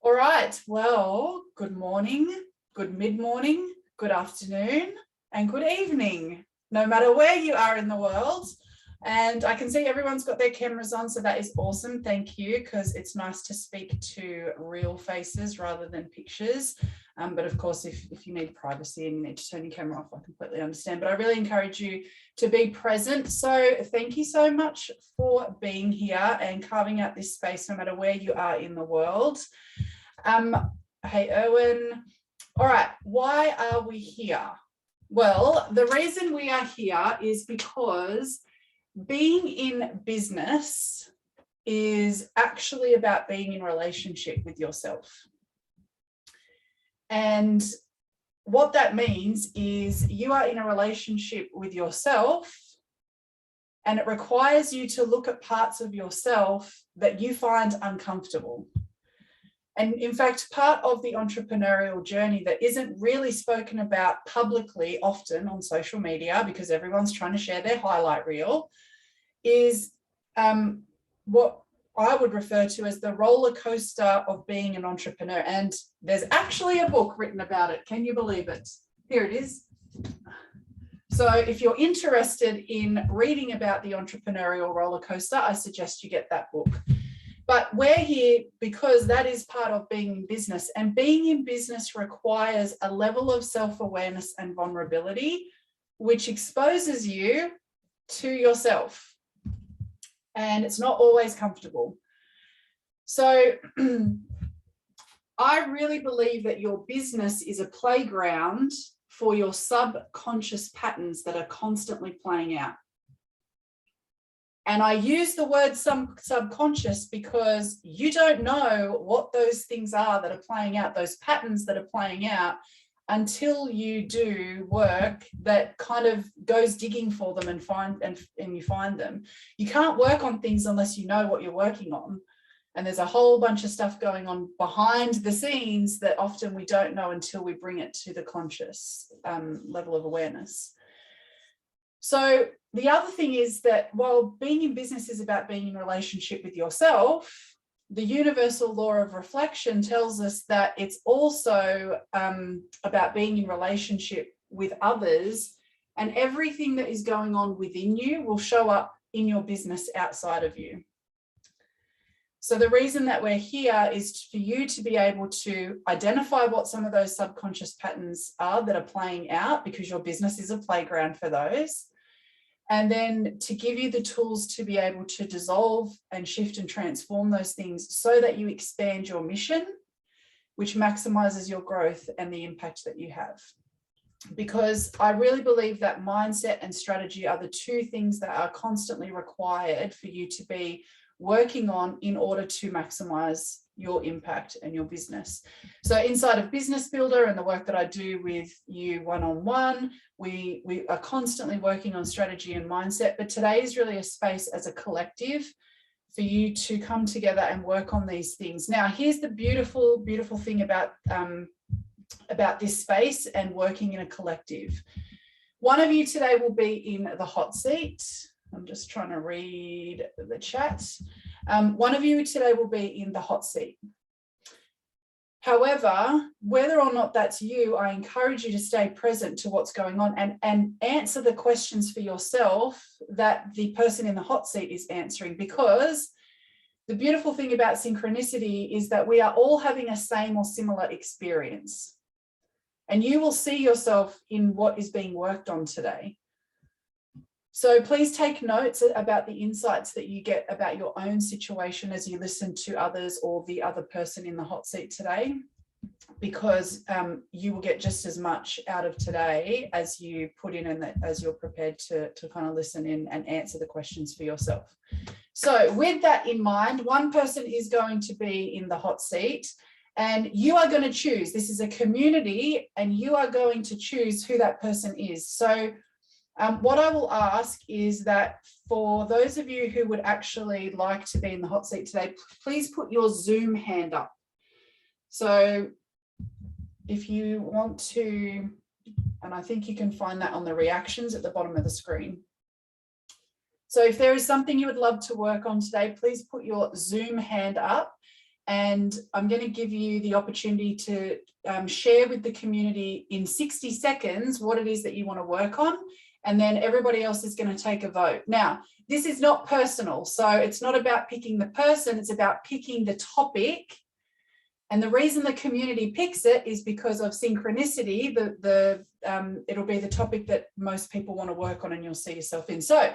All right, well, good morning, good mid-morning, good afternoon, and good evening, no matter where you are in the world. And I can see everyone's got their cameras on, so that is awesome. Thank you, because it's nice to speak to real faces rather than pictures. But of course, if you need privacy and you need to turn your camera off, I completely understand. But I really encourage you to be present. So thank you so much for being here and carving out this space, no matter where you are in the world. Hey, Erwin. All right, why are we here? Well, the reason we are here is because being in business is actually about being in relationship with yourself. And what that means is you are in a relationship with yourself, and it requires you to look at parts of yourself that you find uncomfortable. And in fact, part of the entrepreneurial journey that isn't really spoken about publicly often on social media, because everyone's trying to share their highlight reel, is what I would refer to as the roller coaster of being an entrepreneur. And there's actually a book written about it. Can you believe it? Here it is. So if you're interested in reading about the entrepreneurial roller coaster, I suggest you get that book. But we're here because that is part of being in business, and being in business requires a level of self-awareness and vulnerability, which exposes you to yourself. And it's not always comfortable. So I really believe that your business is a playground for your subconscious patterns that are constantly playing out. And I use the word subconscious because you don't know what those things are that are playing out, those patterns that are playing out, until you do work that kind of goes digging for them and you find them. You can't work on things unless you know what you're working on. And there's a whole bunch of stuff going on behind the scenes that often we don't know until we bring it to the conscious level of awareness. So the other thing is that while being in business is about being in relationship with yourself, the universal law of reflection tells us that it's also about being in relationship with others, and everything that is going on within you will show up in your business outside of you. So the reason that we're here is for you to be able to identify what some of those subconscious patterns are that are playing out, because your business is a playground for those. And then to give you the tools to be able to dissolve and shift and transform those things so that you expand your mission, which maximizes your growth and the impact that you have. Because I really believe that mindset and strategy are the two things that are constantly required for you to be working on in order to maximize your impact and your business. So inside of Business Builder and the work that I do with you one-on-one, we are constantly working on strategy and mindset, but today is really a space as a collective for you to come together and work on these things. Now, here's the beautiful, beautiful thing about this space and working in a collective. One of you today will be in the hot seat. I'm just trying to read the chat. One of you today will be in the hot seat. However, whether or not that's you, I encourage you to stay present to what's going on and answer the questions for yourself that the person in the hot seat is answering, because the beautiful thing about synchronicity is that we are all having a same or similar experience. And you will see yourself in what is being worked on today. So please take notes about the insights that you get about your own situation as you listen to others or the other person in the hot seat today, because you will get just as much out of today as you put in and as you're prepared to kind of listen in and answer the questions for yourself. So with that in mind, one person is going to be in the hot seat, and you are going to choose. This is a community, and you are going to choose who that person is. So what I will ask is that for those of you who would actually like to be in the hot seat today, please put your Zoom hand up. So if you want to, and I think you can find that on the reactions at the bottom of the screen. So if there is something you would love to work on today, please put your Zoom hand up. and I'm going to give you the opportunity to share with the community in 60 seconds what it is that you want to work on, and then everybody else is going to take a vote. Now, this is not personal, so it's not about picking the person, it's about picking the topic. And the reason the community picks it is because of synchronicity. It'll be the topic that most people want to work on and you'll see yourself in. So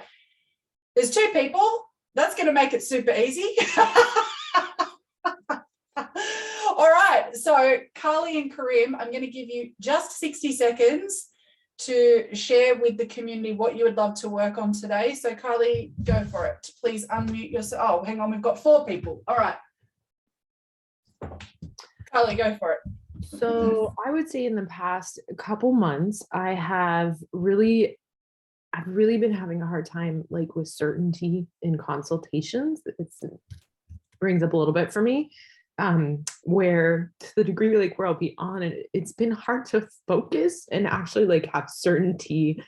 there's 2 people. That's going to make it super easy. All right. So Carly and Karim, I'm going to give you just 60 seconds to share with the community what you would love to work on today. So Carly, go for it. Please unmute yourself. Oh, hang on. We've got 4 people. All right. Carly, go for it. So I would say in the past couple months, I've really been having a hard time like with certainty in consultations. It brings up a little bit for me, where to the degree like where I'll be on it, it's been hard to focus and actually like have certainty.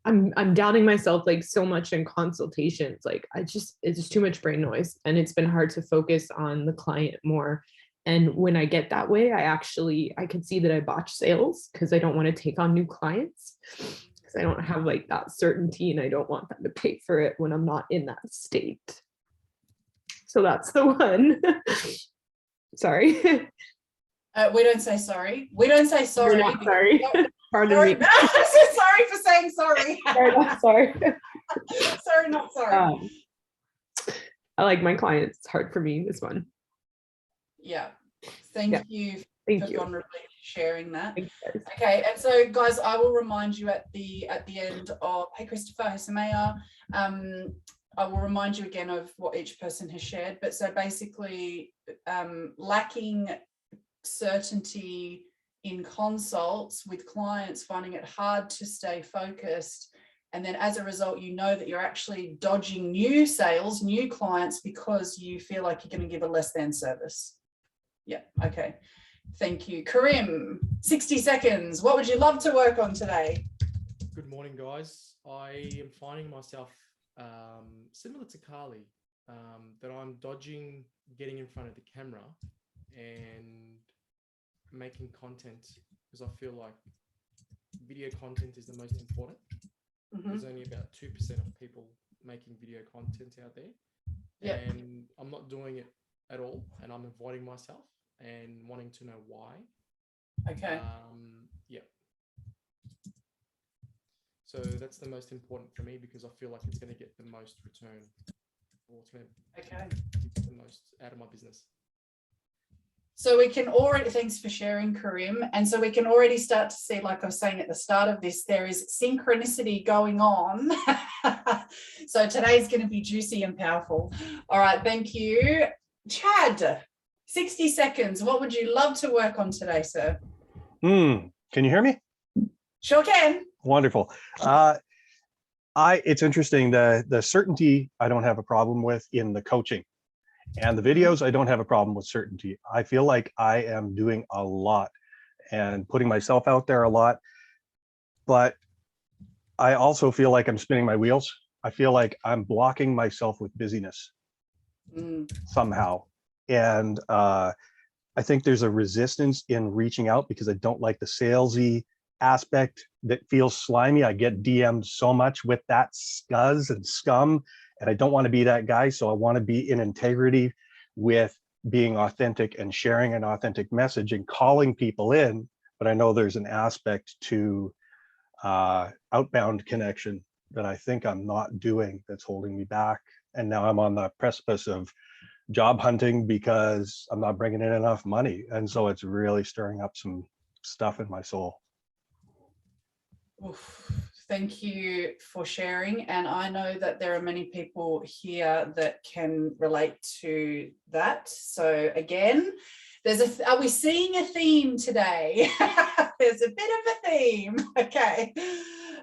I'm doubting myself like so much in consultations. Like it's just too much brain noise, and it's been hard to focus on the client more. And when I get that way, I can see that I botch sales because I don't want to take on new clients because I don't have like that certainty, and I don't want them to pay for it when I'm not in that state. So that's the one. Sorry. We don't say sorry. We don't say sorry. You're not sorry. Pardon sorry. me. Sorry for saying sorry. Sorry, not sorry. Sorry, not sorry. I like my clients. It's hard for me, this one. Yeah. Thank you for vulnerably sharing that. Okay, and so guys, I will remind you at the end of, hey Christopher, Hisamaya, I will remind you again of what each person has shared. But so basically, lacking certainty in consults with clients, finding it hard to stay focused. And then as a result, you know that you're actually dodging new sales, new clients, because you feel like you're going to give a less than service. Yeah, okay. Thank you. Karim, 60 seconds. What would you love to work on today? Good morning, guys. I am finding myself similar to Carly, that I'm dodging getting in front of the camera and making content because I feel like video content is the most important. There's only about 2% of people making video content out there. Yep. And I'm not doing it at all, and I'm avoiding myself and wanting to know why. Okay. Yeah. So that's the most important for me because I feel like it's going to get the most return, or it's going to get the most out of my business. So we can already, thanks for sharing, Karim. And so we can already start to see, like I was saying at the start of this, there is synchronicity going on. So today's going to be juicy and powerful. All right, thank you. Chad, 60 seconds. What would you love to work on today, sir? Can you hear me? Sure can. Wonderful. It's interesting, the certainty I don't have a problem with in the coaching. And the videos, I don't have a problem with certainty. I feel like I am doing a lot and putting myself out there a lot, but I also feel like I'm spinning my wheels. I feel like I'm blocking myself with busyness somehow. And I think there's a resistance in reaching out because I don't like the salesy aspect that feels slimy. I get DM'd so much with that scuzz and scum, and I don't want to be that guy. So I want to be in integrity with being authentic and sharing an authentic message and calling people in. But I know there's an aspect to outbound connection that I think I'm not doing that's holding me back. And now I'm on the precipice of job hunting because I'm not bringing in enough money. And so it's really stirring up some stuff in my soul. Oof. Thank you for sharing. And I know that there are many people here that can relate to that. So again, are we seeing a theme today? There's a bit of a theme. Okay.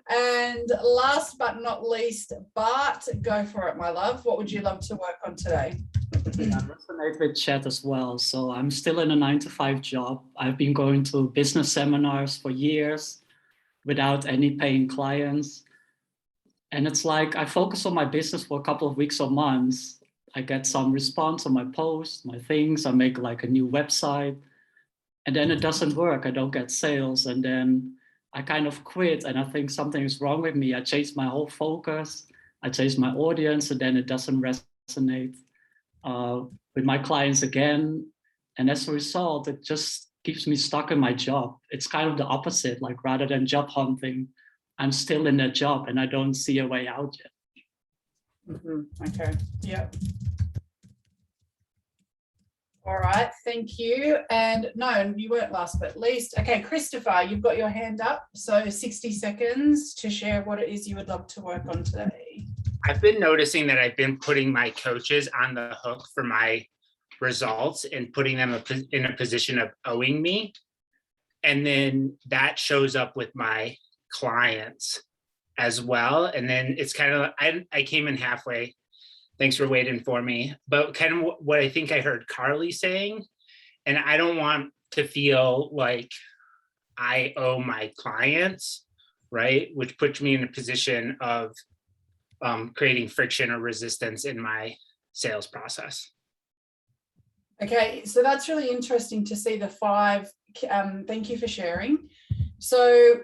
And last but not least, Bart, go for it, my love. What would you love to work on today? I resonate with Chad as well. So I'm still in a 9-to-5 job. I've been going to business seminars for years without any paying clients. And it's like I focus on my business for a couple of weeks or months, I get some response on my posts, my things. I make like a new website, and then it doesn't work. I don't get sales, and then I kind of quit, and I think something is wrong with me. I changed my whole focus. I changed my audience, and then it doesn't resonate with my clients again. And as a result, it just keeps me stuck in my job. It's kind of the opposite. Like rather than job hunting, I'm still in that job, and I don't see a way out yet. Okay, yeah. All right, thank you. And no, you weren't last but least. Okay, Christopher, you've got your hand up. So 60 seconds to share what it is you would love to work on today. I've been noticing that I've been putting my coaches on the hook for my results and putting them in a position of owing me. And then that shows up with my clients as well. And then it's kind of, I came in halfway. Thanks for waiting for me. But kind of what I think I heard Carly saying, and I don't want to feel like I owe my clients, right? Which puts me in a position of creating friction or resistance in my sales process. Okay, so that's really interesting to see the 5. Thank you for sharing. So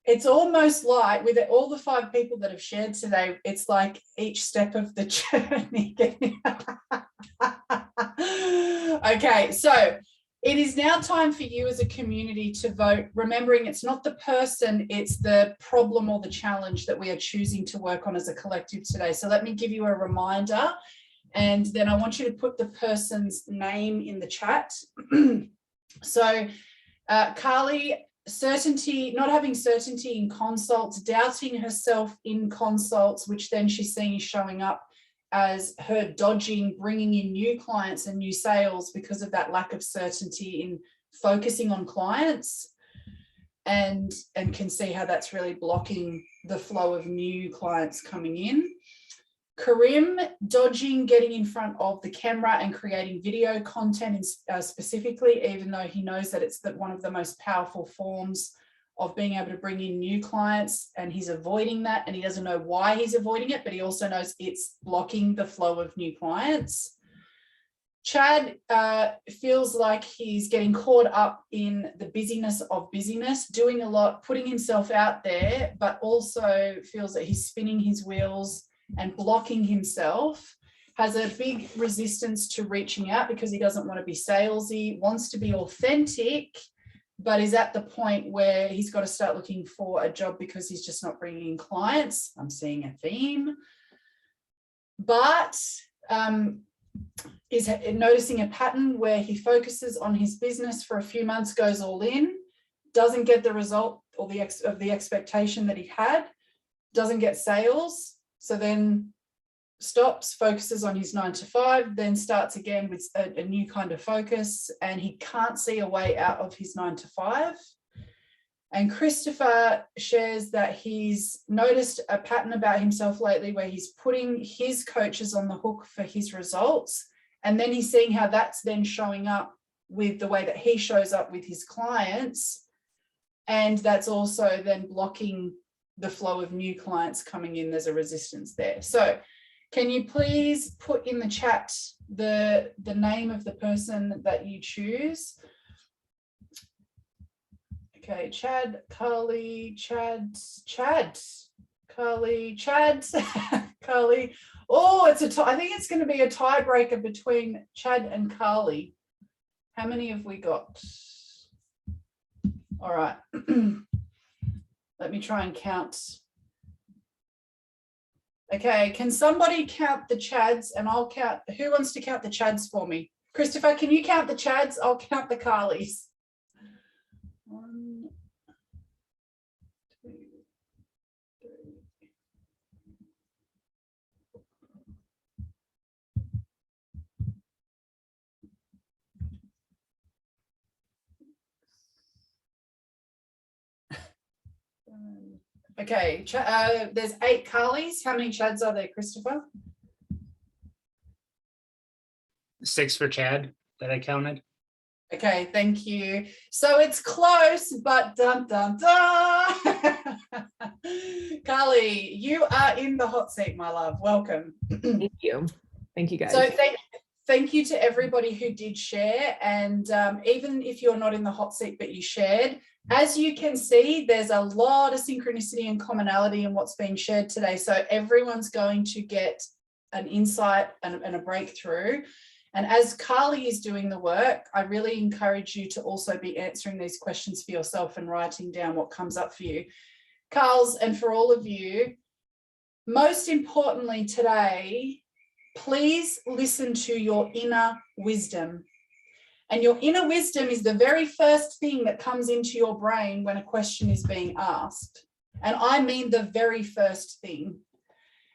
it's almost like with all the 5 people that have shared today, it's like each step of the journey. Okay, so it is now time for you as a community to vote, remembering it's not the person, it's the problem or the challenge that we are choosing to work on as a collective today. So let me give you a reminder, and then I want you to put the person's name in the chat. So Carly, certainty, not having certainty in consults, doubting herself in consults, which then she's seeing is showing up as her dodging, bringing in new clients and new sales because of that lack of certainty in focusing on clients, and can see how that's really blocking the flow of new clients coming in. Karim, dodging getting in front of the camera and creating video content specifically, even though he knows that it's one of the most powerful forms of being able to bring in new clients, and he's avoiding that, and he doesn't know why he's avoiding it, but he also knows it's blocking the flow of new clients. Chad feels like he's getting caught up in the busyness of busyness, doing a lot, putting himself out there, but also feels that he's spinning his wheels and blocking himself, has a big resistance to reaching out because he doesn't want to be salesy, wants to be authentic, but is at the point where he's got to start looking for a job because he's just not bringing in clients. I'm seeing a theme. But is noticing a pattern where he focuses on his business for a few months, goes all in, doesn't get the result or the expectation that he had, doesn't get sales, so then stops, focuses on his 9 to 5, then starts again with a new kind of focus, and he can't see a way out of his 9 to 5. And Christopher shares that he's noticed a pattern about himself lately where he's putting his coaches on the hook for his results, and then he's seeing how that's then showing up with the way that he shows up with his clients, and that's also then blocking the flow of new clients coming in. There's a resistance there. So can you please put in the chat the name of the person that you choose? Okay, Chad, Carly, Chad, Carly, Chad, Carly. Oh, I think it's going to be a tiebreaker between Chad and Carly. How many have we got? All right. Let me try and count. Okay, can somebody count the Chads, and I'll count. Who wants to count the Chads for me? Christopher, can you count the Chads? I'll count the Carlys. 1, 2, 3. Okay, there's 8 Carlys. How many Chads are there, Christopher? 6 for Chad that I counted. Okay, thank you. So it's close, but dun dun dun. Carly, you are in the hot seat, my love. Welcome. Thank you. Thank you guys. So thank you to everybody who did share. And even if you're not in the hot seat, but you shared, as you can see, there's a lot of synchronicity and commonality in what's being shared today. So everyone's going to get an insight and a breakthrough. And as Carly is doing the work, I really encourage you to also be answering these questions for yourself and writing down what comes up for you. Carls, and for all of you, most importantly today, please listen to your inner wisdom. And your inner wisdom is the very first thing that comes into your brain when a question is being asked. And I mean the very first thing.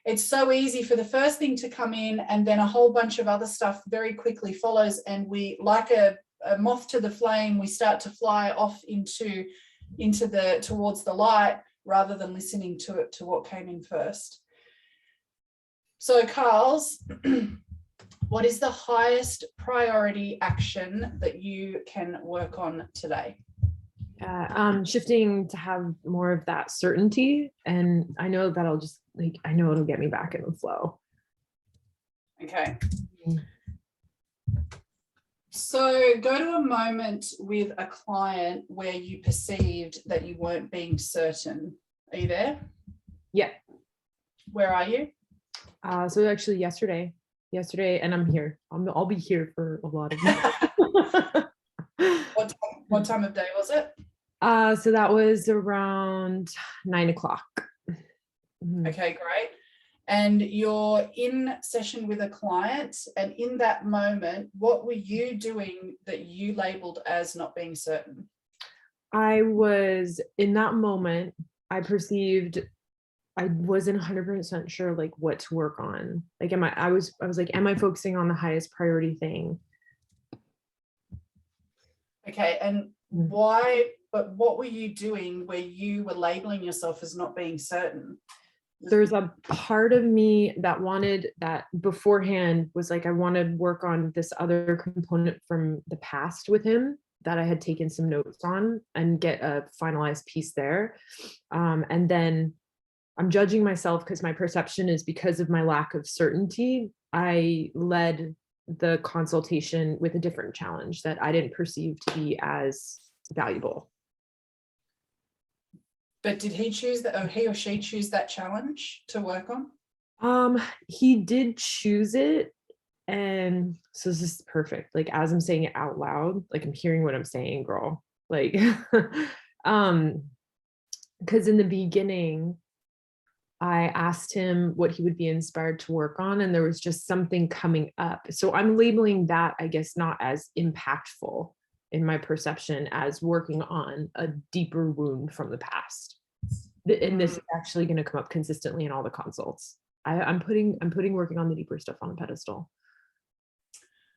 It's so easy for the first thing to come in, and then a whole bunch of other stuff very quickly follows, and we, like a moth to the flame, we start to fly off towards the light rather than listening to what came in first. So Carls, what is the highest priority action that you can work on today? Shifting to have more of that certainty, and I know that'll just I know it'll get me back in the flow. Okay. So go to a moment with a client where you perceived that you weren't being certain. Are you there? Yeah. Where are you? So actually yesterday, and I'm here. I'll be here for a lot of What time of day was it? So that was around 9 o'clock. Okay, great. And you're in session with a client, and in that moment, what were you doing that you labeled as not being certain? I was in that moment, I perceived I wasn't 100% sure like what to work on. Like, I was like, am I focusing on the highest priority thing? Okay, and why, but what were you doing where you were labeling yourself as not being certain? There's a part of me that wanted that beforehand, was like, I wanted work on this other component from the past with him that I had taken some notes on and get a finalized piece there. And then I'm judging myself because my perception is because of my lack of certainty. I led the consultation with a different challenge that I didn't perceive to be as valuable. But did he choose that, or he or she choose that challenge to work on? He did choose it. And so this is perfect. Like, as I'm saying it out loud, like I'm hearing what I'm saying, girl. Like, because in the beginning, I asked him what he would be inspired to work on, and there was just something coming up. So I'm labeling that, I guess, not as impactful in my perception as working on a deeper wound from the past. And this is actually going to come up consistently in all the consults. I'm putting working on the deeper stuff on a pedestal,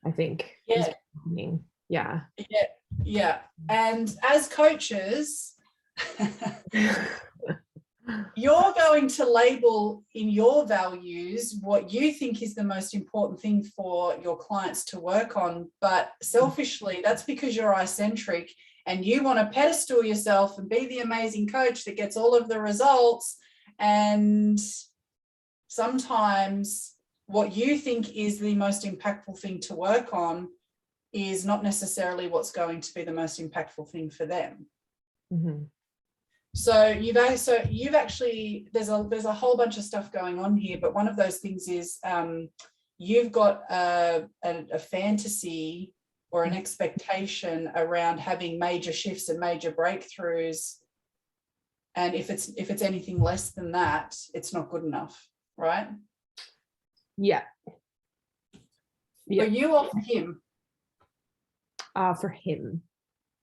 I think. Yeah. Yeah. Yeah. And as coaches, you're going to label in your values what you think is the most important thing for your clients to work on. But selfishly, that's because you're eye-centric and you want to pedestal yourself and be the amazing coach that gets all of the results. And sometimes what you think is the most impactful thing to work on is not necessarily what's going to be the most impactful thing for them. Mm-hmm. So you've actually, there's a whole bunch of stuff going on here, but one of those things is you've got a fantasy or an expectation around having major shifts and major breakthroughs. And if it's anything less than that, it's not good enough, right? Yeah. Yeah. For you or for him? For him.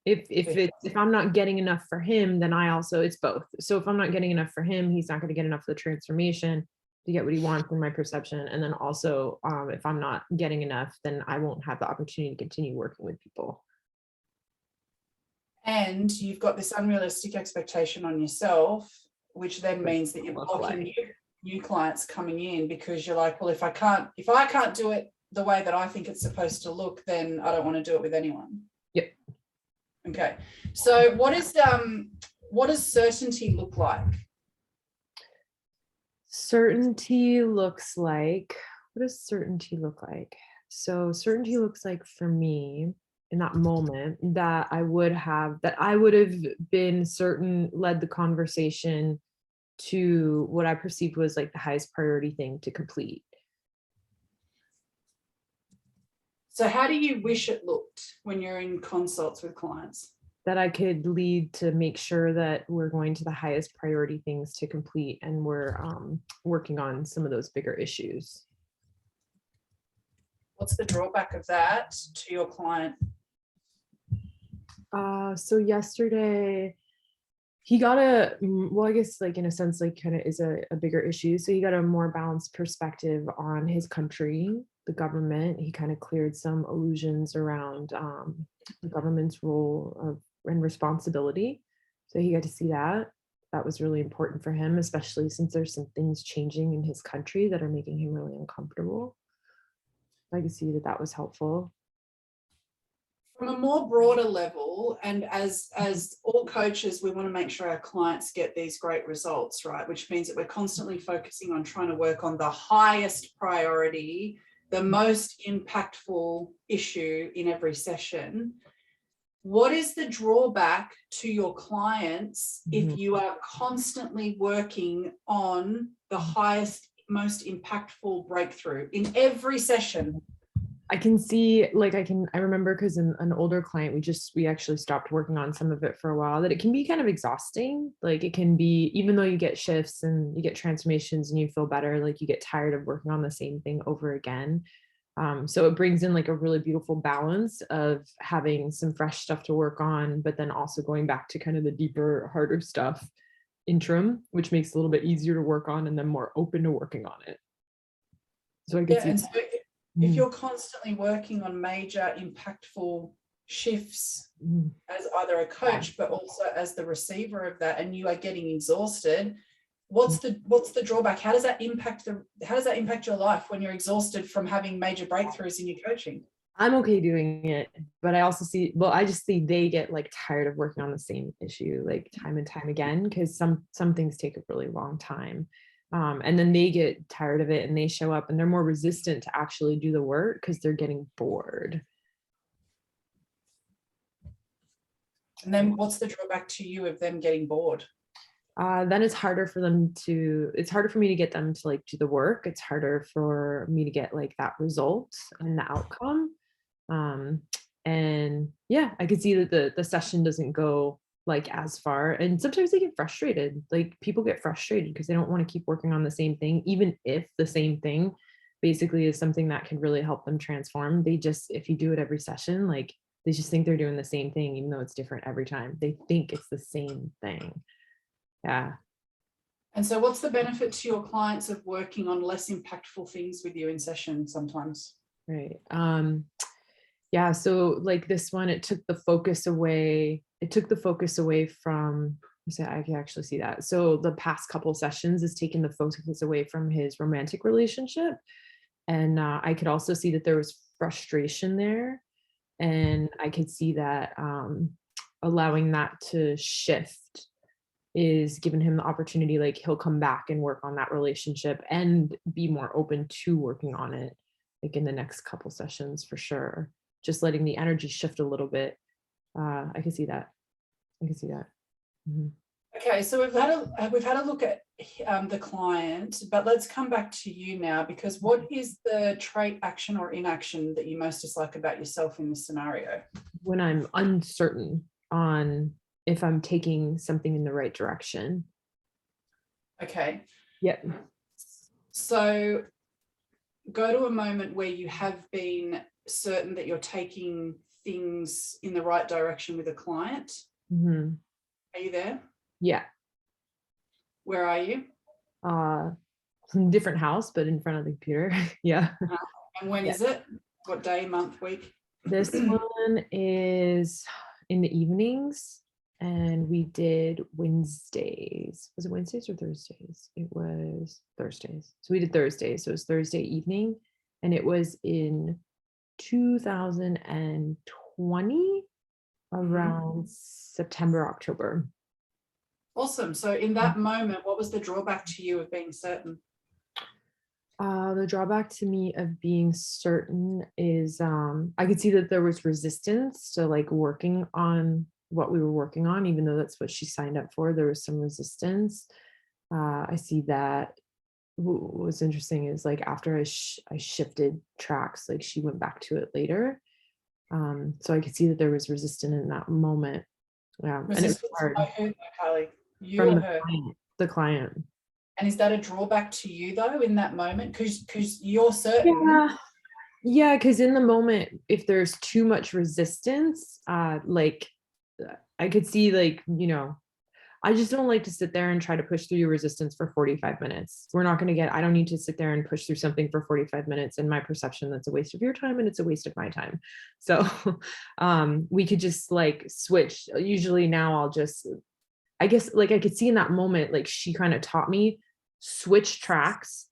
If I'm not getting enough for him, then it's both. So if I'm not getting enough for him, he's not going to get enough of the transformation to get what he wants in my perception. And then also, if I'm not getting enough, then I won't have the opportunity to continue working with people. And you've got this unrealistic expectation on yourself, which then means that you're blocking new clients coming in because you're like, well, if I can't do it the way that I think it's supposed to look, then I don't want to do it with anyone. Yep. Okay. So what does certainty look like? Certainty looks like What does certainty look like? So certainty looks like for me in that moment that I would have been certain, led the conversation to what I perceived was like the highest priority thing to complete. So how do you wish it looked when you're in consults with clients? That I could lead to make sure that we're going to the highest priority things to complete and we're working on some of those bigger issues. What's the drawback of that to your client? So yesterday he got well, I guess like in a sense, like kind of is a bigger issue. So he got a more balanced perspective on his country, the government. He kind of cleared some illusions around the government's role and responsibility. So he got to see that. That was really important for him, especially since there's some things changing in his country that are making him really uncomfortable. I could see that was helpful. From a more broader level, and as all coaches, we want to make sure our clients get these great results, right? Which means that we're constantly focusing on trying to work on the highest priority, the most impactful issue in every session. What is the drawback to your clients if you are constantly working on the highest, most impactful breakthrough in every session? I can see, like, I remember because in an older client, we actually stopped working on some of it for a while, that it can be kind of exhausting. Like it can be, even though you get shifts and you get transformations and you feel better, like you get tired of working on the same thing over again. So it brings in like a really beautiful balance of having some fresh stuff to work on, but then also going back to kind of the deeper, harder stuff interim, which makes it a little bit easier to work on and then more open to working on it. So I could see. And so if you're constantly working on major impactful shifts as either a coach, but also as the receiver of that, and you are getting exhausted, what's the drawback? How does that impact your life when you're exhausted from having major breakthroughs in your coaching? I'm okay doing it, but I also see, well, I just see they get like tired of working on the same issue like time and time again, because some things take a really long time. And then they get tired of it and they show up and they're more resistant to actually do the work because they're getting bored. And then what's the drawback to you of them getting bored? Then it's harder for me to get them to like do the work. It's harder for me to get like that result and the outcome. And yeah, I could see that the session doesn't go like as far, and sometimes they get frustrated. Like people get frustrated because they don't want to keep working on the same thing, even if the same thing basically is something that can really help them transform. If you do it every session, like they just think they're doing the same thing, even though it's different every time. They think it's the same thing. Yeah. And so what's the benefit to your clients of working on less impactful things with you in session sometimes? Right. Yeah, so like this one, it took the focus away from, I can actually see that. So the past couple sessions has taken the focus away from his romantic relationship. And I could also see that there was frustration there. And I could see that allowing that to shift is giving him the opportunity, like he'll come back and work on that relationship and be more open to working on it, like in the next couple sessions for sure. Just letting the energy shift a little bit. I can see that. Mm-hmm. Okay, so we've had a look at the client, but let's come back to you now, because what is the trait, action, or inaction that you most dislike about yourself in this scenario? When I'm uncertain on if I'm taking something in the right direction. Okay. Yep. So go to a moment where you have been certain that you're taking things in the right direction with a client. Mm-hmm. Are you there? Yeah. Where are you? Different house, but in front of the computer. Yeah. And when is it? What day, month, week? This one is in the evenings, and we did Wednesdays. Was it Wednesdays or Thursdays? It was Thursdays. So we did Thursdays. So it was Thursday evening, and it was in 2020, around September, October. Awesome. So in that moment, what was the drawback to you of being certain? The drawback to me of being certain is I could see that there was resistance to like working on what we were working on, even though that's what she signed up for. There was some resistance. I see that. What's interesting is like after I shifted tracks, like she went back to it later. So I could see that there was resistance in that moment. Yeah, and it's Resistance hard by who, Carly? You from or the her? client. The client. And is that a drawback to you though in that moment? Because you're certain. Yeah, because in the moment, if there's too much resistance, like I could see like, I just don't like to sit there and try to push through your resistance for 45 minutes. We're not going to I don't need to sit there and push through something for 45 minutes. In my perception, that's a waste of your time and it's a waste of my time. So we could just like switch. Usually now I'll just, I guess like I could see in that moment, like she kind of taught me switch tracks,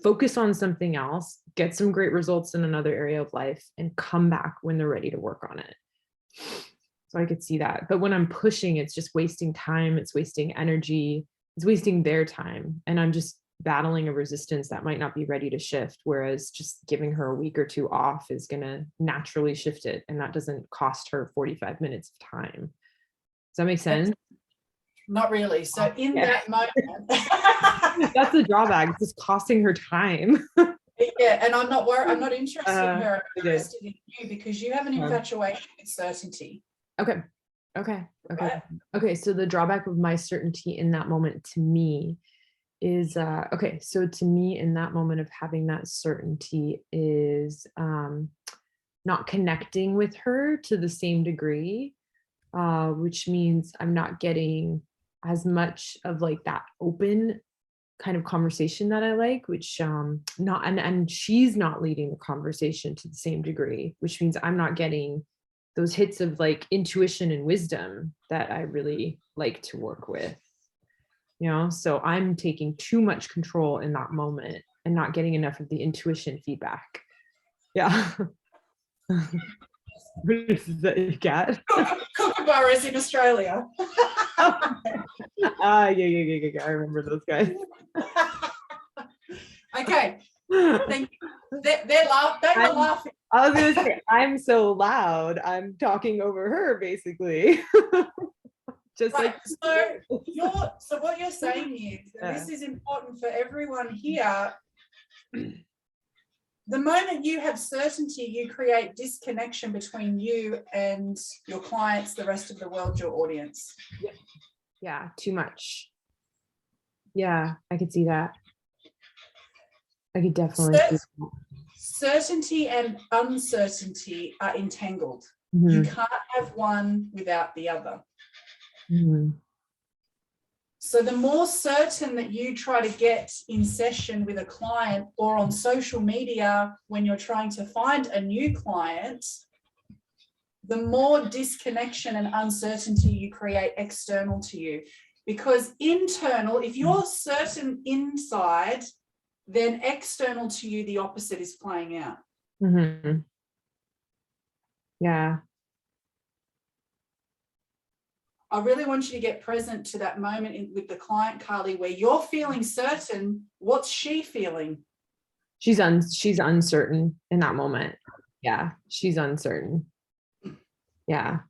focus on something else, get some great results in another area of life, and come back when they're ready to work on it. So I could see that. But when I'm pushing, it's just wasting time, it's wasting energy, it's wasting their time. And I'm just battling a resistance that might not be ready to shift. Whereas just giving her a week or two off is going to naturally shift it. And that doesn't cost her 45 minutes of time. Does that make sense? Not really. So in that moment, that's the drawback. It's just costing her time. Yeah, and I'm not worried. I'm not interested in her. I'm okay. interested in you because you have an infatuation with certainty. Okay. Okay. So the drawback of my certainty in that moment to me is okay. So to me, in that moment of having that certainty is not connecting with her to the same degree, which means I'm not getting as much of like that open kind of conversation that I like, which not and she's not leading the conversation to the same degree, which means I'm not getting those hits of like intuition and wisdom that I really like to work with. So I'm taking too much control in that moment and not getting enough of the intuition feedback. Yeah. Is that your cat? Kookaburras in Australia. Yeah. I remember those guys. Okay. Thank you. They're laughing. I was gonna say, I'm so loud. I'm talking over her, basically. Just right. like so what you're saying is, and this is important for everyone here. The moment you have certainty, you create disconnection between you and your clients, the rest of the world, your audience. Yeah, too much. Yeah, I could see that. I could definitely see that. Certainty and uncertainty are entangled. Mhm. You can't have one without the other. Mhm. So the more certain that you try to get in session with a client or on social media when you're trying to find a new client, the more disconnection and uncertainty you create external to you. Because internal, if you're certain inside, then external to you, the opposite is playing out. Mhm. Yeah. I really want you to get present to that moment with the client, Carly, where you're feeling certain. What's she feeling? She's uncertain in that moment. Yeah, she's uncertain. Yeah.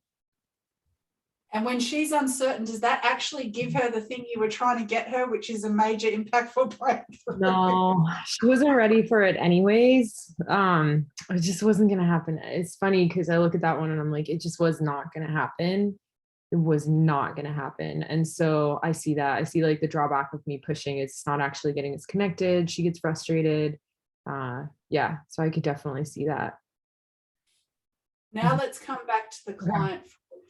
And when she's uncertain, does that actually give her the thing you were trying to get her, which is a major impactful breakthrough? No, she wasn't ready for it anyways. It just wasn't gonna happen. It's funny because I look at that one and I'm like, it just was not gonna happen. It was not gonna happen. And so I see that. I see like the drawback of me pushing. It's not actually getting us connected. She gets frustrated. Yeah, so I could definitely see that. Now let's come back to the client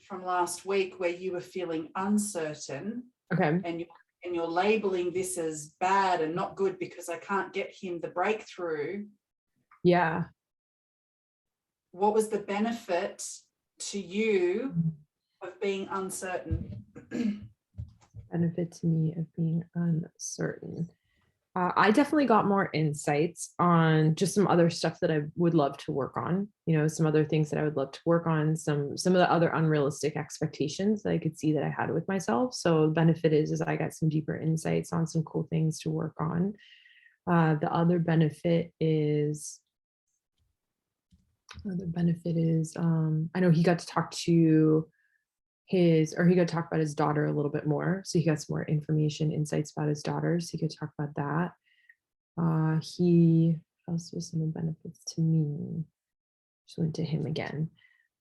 from last week where you were feeling uncertain. Okay. And you're labeling this as bad and not good because I can't get him the breakthrough. Yeah. What was the benefit to you of being uncertain? Benefit to me of being uncertain. I definitely got more insights on just some other stuff that I would love to work on, some other things that I would love to work on, some of the other unrealistic expectations that I could see that I had with myself. So the benefit is I got some deeper insights on some cool things to work on. The other benefit is, I know he got to talk to he got to talk about his daughter a little bit more. So he got some more information, insights about his daughter. So he could talk about that. Else was some benefits to me. Just went to him again.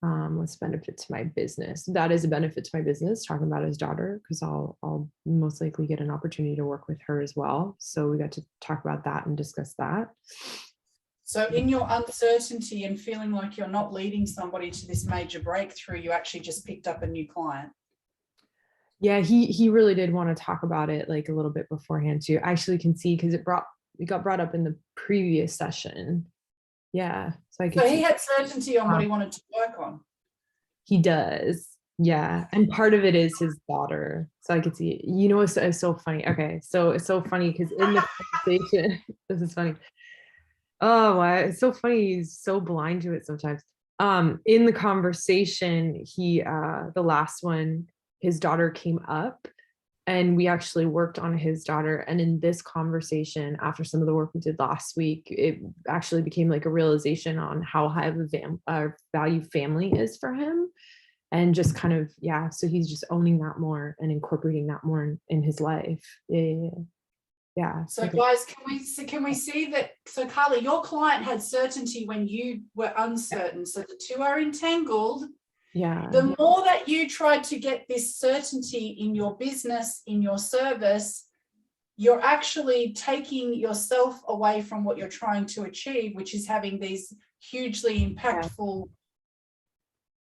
What's benefit to my business? That is a benefit to my business, talking about his daughter, because I'll most likely get an opportunity to work with her as well. So we got to talk about that and discuss that. So in your uncertainty and feeling like you're not leading somebody to this major breakthrough, you actually just picked up a new client. Yeah, he really did want to talk about it like a little bit beforehand too. I actually can see because it got brought up in the previous session. Yeah. So he had certainty on what he wanted to work on. He does. Yeah. And part of it is his daughter. So I could see, it's so funny. Okay. So it's so funny because in the conversation, this is funny. Oh, wow. It's so funny. He's so blind to it sometimes. In the conversation, the last one, his daughter came up and we actually worked on his daughter. And in this conversation, after some of the work we did last week, it actually became like a realization on how high of a value family is for him. And just kind of, yeah, so he's just owning that more and incorporating that more in his life. Yeah. So guys, can we see that? So Carly, your client had certainty when you were uncertain. So the two are entangled. Yeah. The more that you try to get this certainty in your business, in your service, you're actually taking yourself away from what you're trying to achieve, which is having these hugely impactful,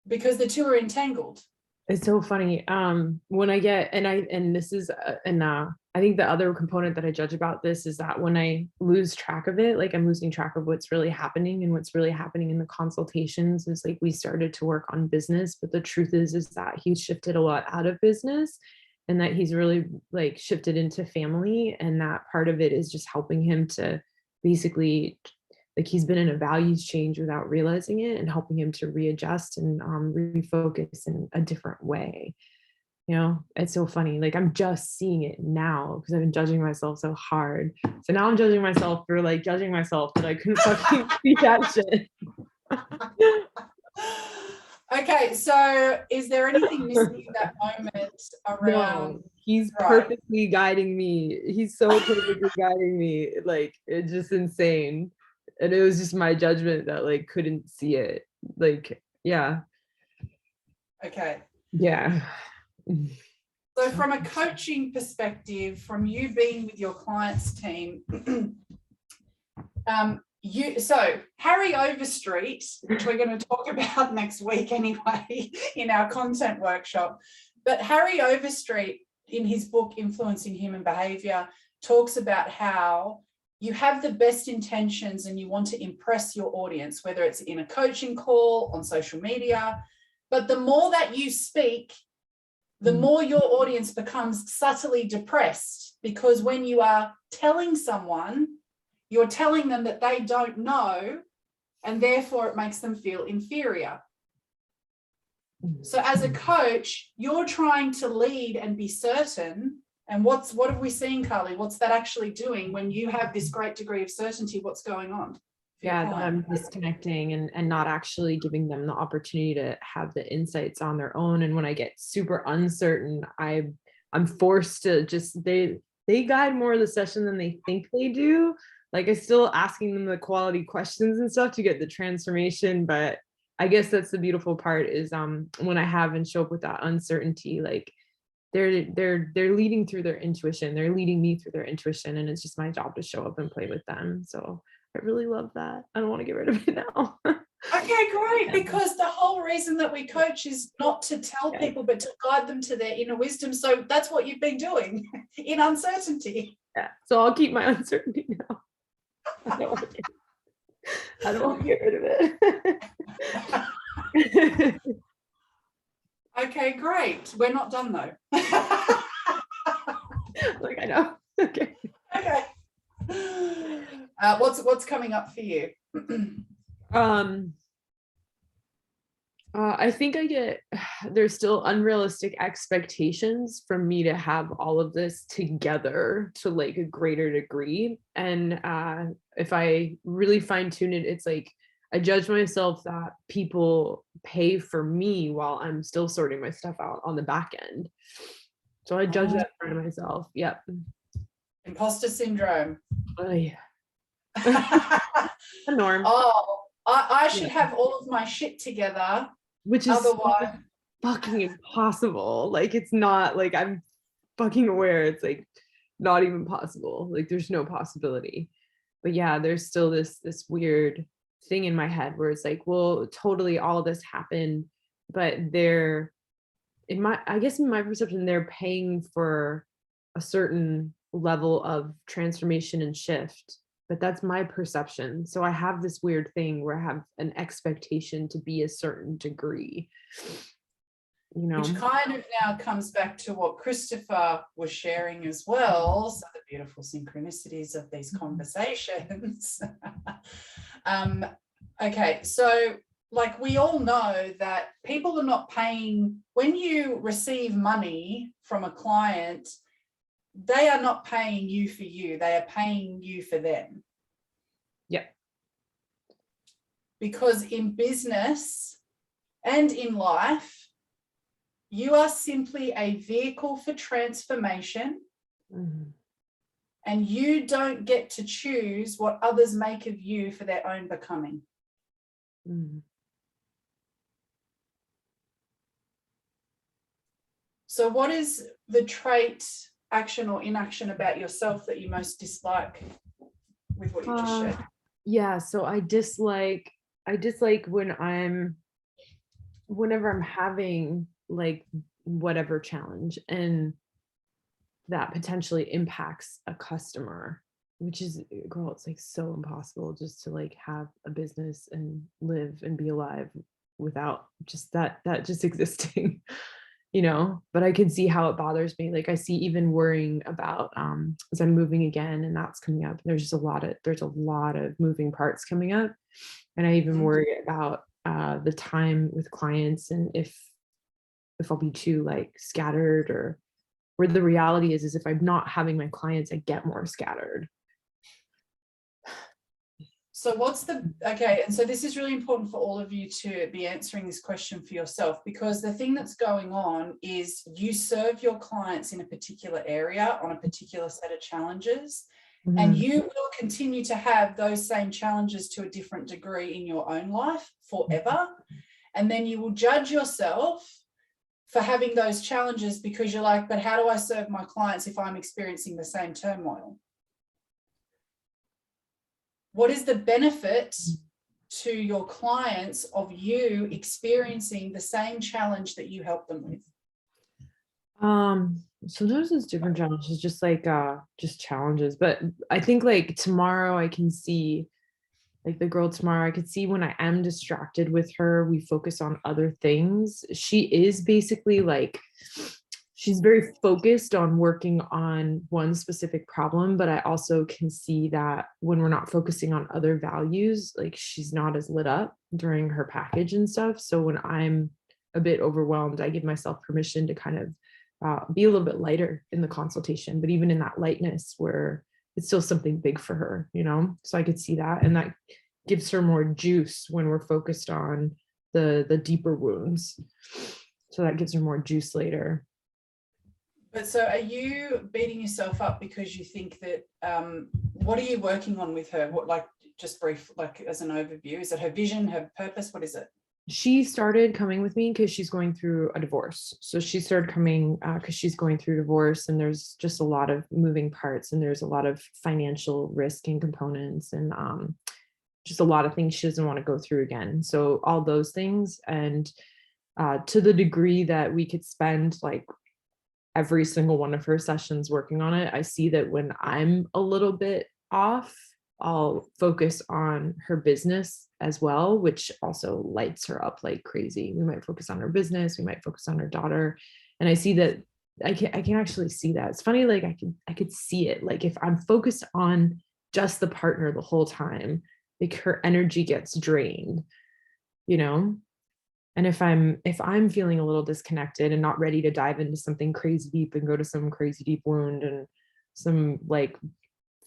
because the two are entangled. It's so funny. When I get, I think the other component that I judge about this is that when I lose track of it, like I'm losing track of what's really happening, and what's really happening in the consultations is like, we started to work on business, but the truth is that he's shifted a lot out of business, and that he's really like shifted into family. And that part of it is just helping him to basically, like, he's been in a values change without realizing it, and helping him to readjust and refocus in a different way. It's so funny. Like, I'm just seeing it now because I've been judging myself so hard. So now I'm judging myself for like judging myself that I couldn't fucking see that shit. Okay, so is there anything missing in that moment around? No, he's perfectly guiding me. He's so perfectly guiding me. Like, it's just insane. And it was just my judgment that like couldn't see it. Like, yeah. Okay. Yeah. So from a coaching perspective, from you being with your clients team, so Harry Overstreet, which we're going to talk about next week anyway in our content workshop, but Harry Overstreet in his book Influencing Human Behavior talks about how you have the best intentions and you want to impress your audience, whether it's in a coaching call, on social media, but the more that you speak, the more your audience becomes subtly depressed, because when you are telling someone, you're telling them that they don't know, and therefore it makes them feel inferior. So as a coach, you're trying to lead and be certain. And what have we seen, Carly? What's that actually doing when you have this great degree of certainty? What's going on? Yeah, I'm disconnecting and not actually giving them the opportunity to have the insights on their own. And when I get super uncertain, I'm forced to just, they guide more of the session than they think they do. Like, I'm still asking them the quality questions and stuff to get the transformation. But I guess that's the beautiful part is when I have and show up with that uncertainty, like they're leading through their intuition. They're leading me through their intuition. And it's just my job to show up and play with them. So I really love that. I don't want to get rid of it now. Okay, great. Because the whole reason that we coach is not to tell people, but to guide them to their inner wisdom. So that's what you've been doing in uncertainty. Yeah. So I'll keep my uncertainty now. I don't want to get rid of it. Okay, great. We're not done though. Like, I know. Okay. Okay. What's coming up for you? I think there's still unrealistic expectations for me to have all of this together to like a greater degree. And if I really fine tune it, it's like I judge myself that people pay for me while I'm still sorting my stuff out on the back end. So I judge that part of myself. Yep. Imposter syndrome. Ay, Oh, a norm. I should Yeah. have all of my shit together. Which is so Otherwise, fucking impossible. Like it's not like I'm fucking aware it's like not even possible. Like there's no possibility. But yeah, there's still this weird thing in my head where it's like, well, totally all this happened, but I guess in my perception, they're paying for a certain level of transformation and shift. But that's my perception. So I have this weird thing where I have an expectation to be a certain degree, you know? which kind of now comes back to what Christopher was sharing as well. So the beautiful synchronicities of these conversations. Okay, so like we all know that people are not paying, when you receive money from a client, they are not paying you for you, they are paying you for them. Yeah. Because in business and in life, you are simply a vehicle for transformation, Mhm. and you don't get to choose what others make of you for their own becoming. Mhm. So what is the trait, action or inaction about yourself that you most dislike with what you just shared? Yeah, so I dislike whenever I'm having like whatever challenge and that potentially impacts a customer, which is, girl, it's like so impossible just to like have a business and live and be alive without just that just existing. But I can see how it bothers me. Like I see even worrying about as I'm moving again and that's coming up, there's a lot of moving parts coming up. And I even Mhm. worry about the time with clients and if I'll be too like scattered, or where the reality is if I'm not having my clients, I get more scattered. So okay, and so this is really important for all of you to be answering this question for yourself, because the thing that's going on is you serve your clients in a particular area on a particular set of challenges, and Mhm. you will continue to have those same challenges to a different degree in your own life forever. And then you will judge yourself for having those challenges because you're like, but how do I serve my clients if I'm experiencing the same turmoil? What is the benefit to your clients of you experiencing the same challenge that you help them with? Sometimes it's different challenges, just challenges. But I think like tomorrow I can see, like the girl tomorrow, I could see when I am distracted with her, we focus on other things. She is basically like, she's very focused on working on one specific problem, but I also can see that when we're not focusing on other values, like she's not as lit up during her package and stuff. So when I'm a bit overwhelmed, I give myself permission to kind of be a little bit lighter in the consultation, but even in that lightness where it's still something big for her, so I could see that, and that gives her more juice when we're focused on the deeper wounds, so that gives her more juice later. But so are you beating yourself up because you think that, what are you working on with her? What, like, just brief, like as an overview, is it her vision, her purpose? What is it? She started coming with me because she's going through a divorce. So she started coming because she's going through divorce, and there's just a lot of moving parts, and there's a lot of financial risk and components, and just a lot of things she doesn't want to go through again. So all those things, and to the degree that we could spend like every single one of her sessions working on it, I see that when I'm a little bit off, I'll focus on her business as well, which also lights her up like crazy. We might focus on her business, we might focus on her daughter. And I see that I can actually see that. It's funny, like I could see it. Like if I'm focused on just the partner the whole time, like her energy gets drained, you know? And if I'm feeling a little disconnected and not ready to dive into something crazy deep and go to some crazy deep wound and some like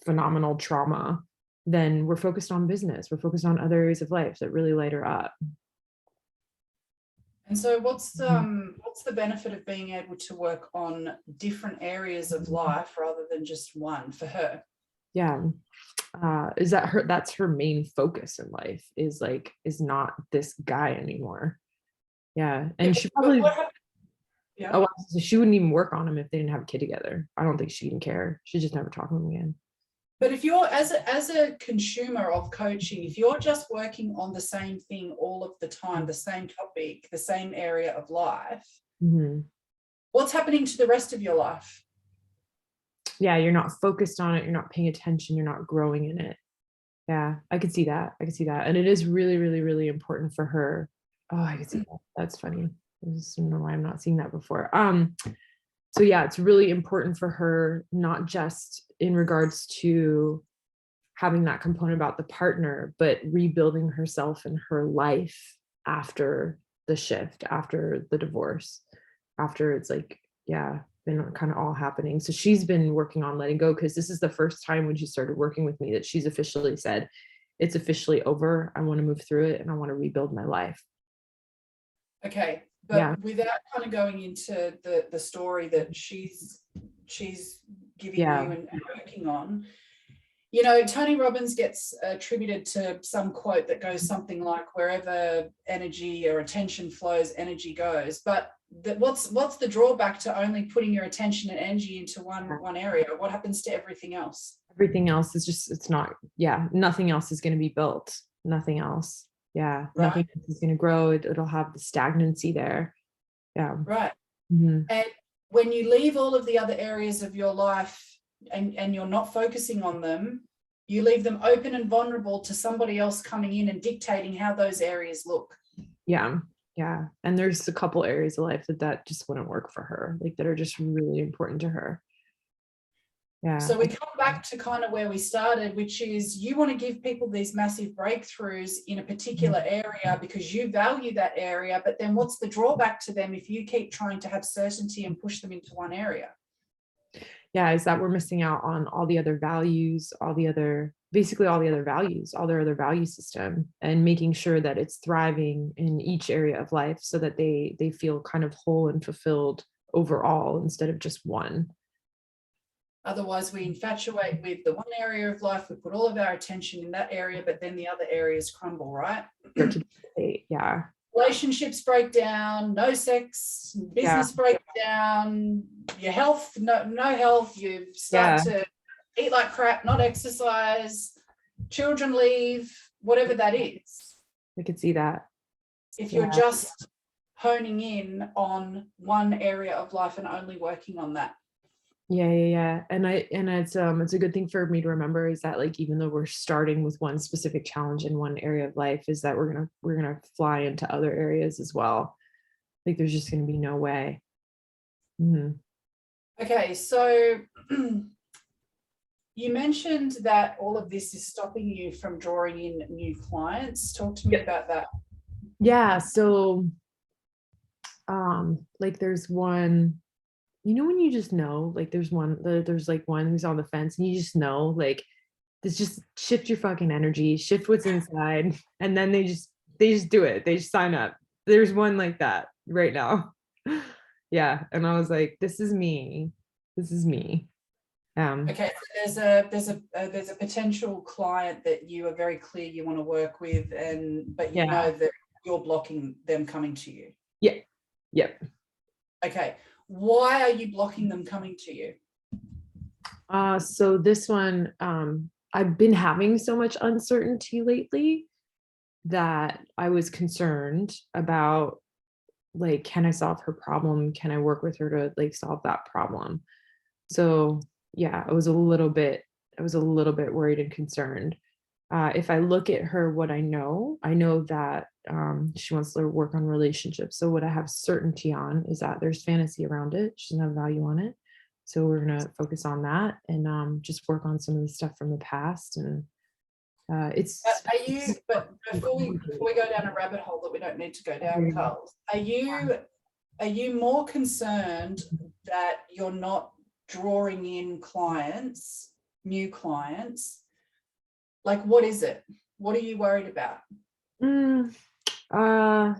phenomenal trauma, then we're focused on business. We're focused on other areas of life that really light her up. And so what's the benefit of being able to work on different areas of life rather than just one for her? Yeah. Is that that's her main focus in life, is not this guy anymore. Yeah. And she But probably, what happened- Yeah. oh, so she wouldn't even work on him if they didn't have a kid together. I don't think she'd even care. She'd just never talk to him again. But if you're as a consumer of coaching, if you're just working on the same thing all of the time, the same topic, the same area of life, Mhm. what's happening to the rest of your life? Yeah, you're not focused on it, you're not paying attention, you're not growing in it. Yeah, I could see that. I could see that. And it is really, really, really important for her. Oh, I could see that. That's funny. I just don't know why I'm not seeing that before. So yeah, it's really important for her, not just in regards to having that component about the partner, but rebuilding herself and her life after the shift, after the divorce, after it's like, yeah, been kind of all happening. So she's been working on letting go, because this is the first time when she started working with me that she's officially said, it's officially over. I want to move through it and I want to rebuild my life. Okay, but Yeah. without kind of going into the story that she's giving Yeah. you and working on, you know, Tony Robbins gets attributed to some quote that goes something like, wherever energy or attention flows, energy goes. But what's the drawback to only putting your attention and energy into one area? What happens to everything else? Everything else is just, it's not, yeah, nothing else is going to be built. Nothing else. Yeah. Right. Nothing else is going to grow. It'll have the stagnancy there. Yeah. Right. Mhm. And when you leave all of the other areas of your life and you're not focusing on them, you leave them open and vulnerable to somebody else coming in and dictating how those areas look. Yeah. Yeah. And there's a couple areas of life that just wouldn't work for her, like that are just really important to her. Yeah. So we come back to kind of where we started, which is you want to give people these massive breakthroughs in a particular area because you value that area, but then what's the drawback to them if you keep trying to have certainty and push them into one area? Yeah, is that we're missing out on all the other values, basically all the other values, all their other value system, and making sure that it's thriving in each area of life so that they feel kind of whole and fulfilled overall instead of just one. Otherwise, we infatuate with the one area of life, we put all of our attention in that area, but then the other areas crumble, right? Yeah. Relationships break down, no sex, business break down, your health, no health, you start to eat like crap, not exercise, children leave, whatever that is. I could see that. If you're just honing in on one area of life and only working on that. Yeah. And it's a good thing for me to remember is that, like, even though we're starting with one specific challenge in one area of life, is that we're gonna fly into other areas as well. Like, there's just gonna be no way. Mhm. Okay, so you mentioned that all of this is stopping you from drawing in new clients. Talk to me about that. Yeah, so like there's one, when you just know, like there's like one who's on the fence and you just know, like, this, just shift your fucking energy, shift what's inside, and then they just do it. They just sign up. There's one like that right now. Yeah, and I was like, this is me. Okay, so there's a potential client that you are very clear you want to work with, but you know that you're blocking them coming to you. Yeah. Yep. Okay, why are you blocking them coming to you? So this one, I've been having so much uncertainty lately that I was concerned about, like, can I solve her problem? Can I work with her to, like, solve that problem? So yeah, I was a little bit worried and concerned. If I look at her, what I know that she wants to work on relationships. So what I have certainty on is that there's fantasy around it. She doesn't have value on it. So we're gonna focus on that and just work on some of the stuff from the past and It's But before we go down a rabbit hole that we don't need to go down, Carl, are you more concerned that you're not drawing in clients, new clients? Like, what is it? What are you worried about? Well,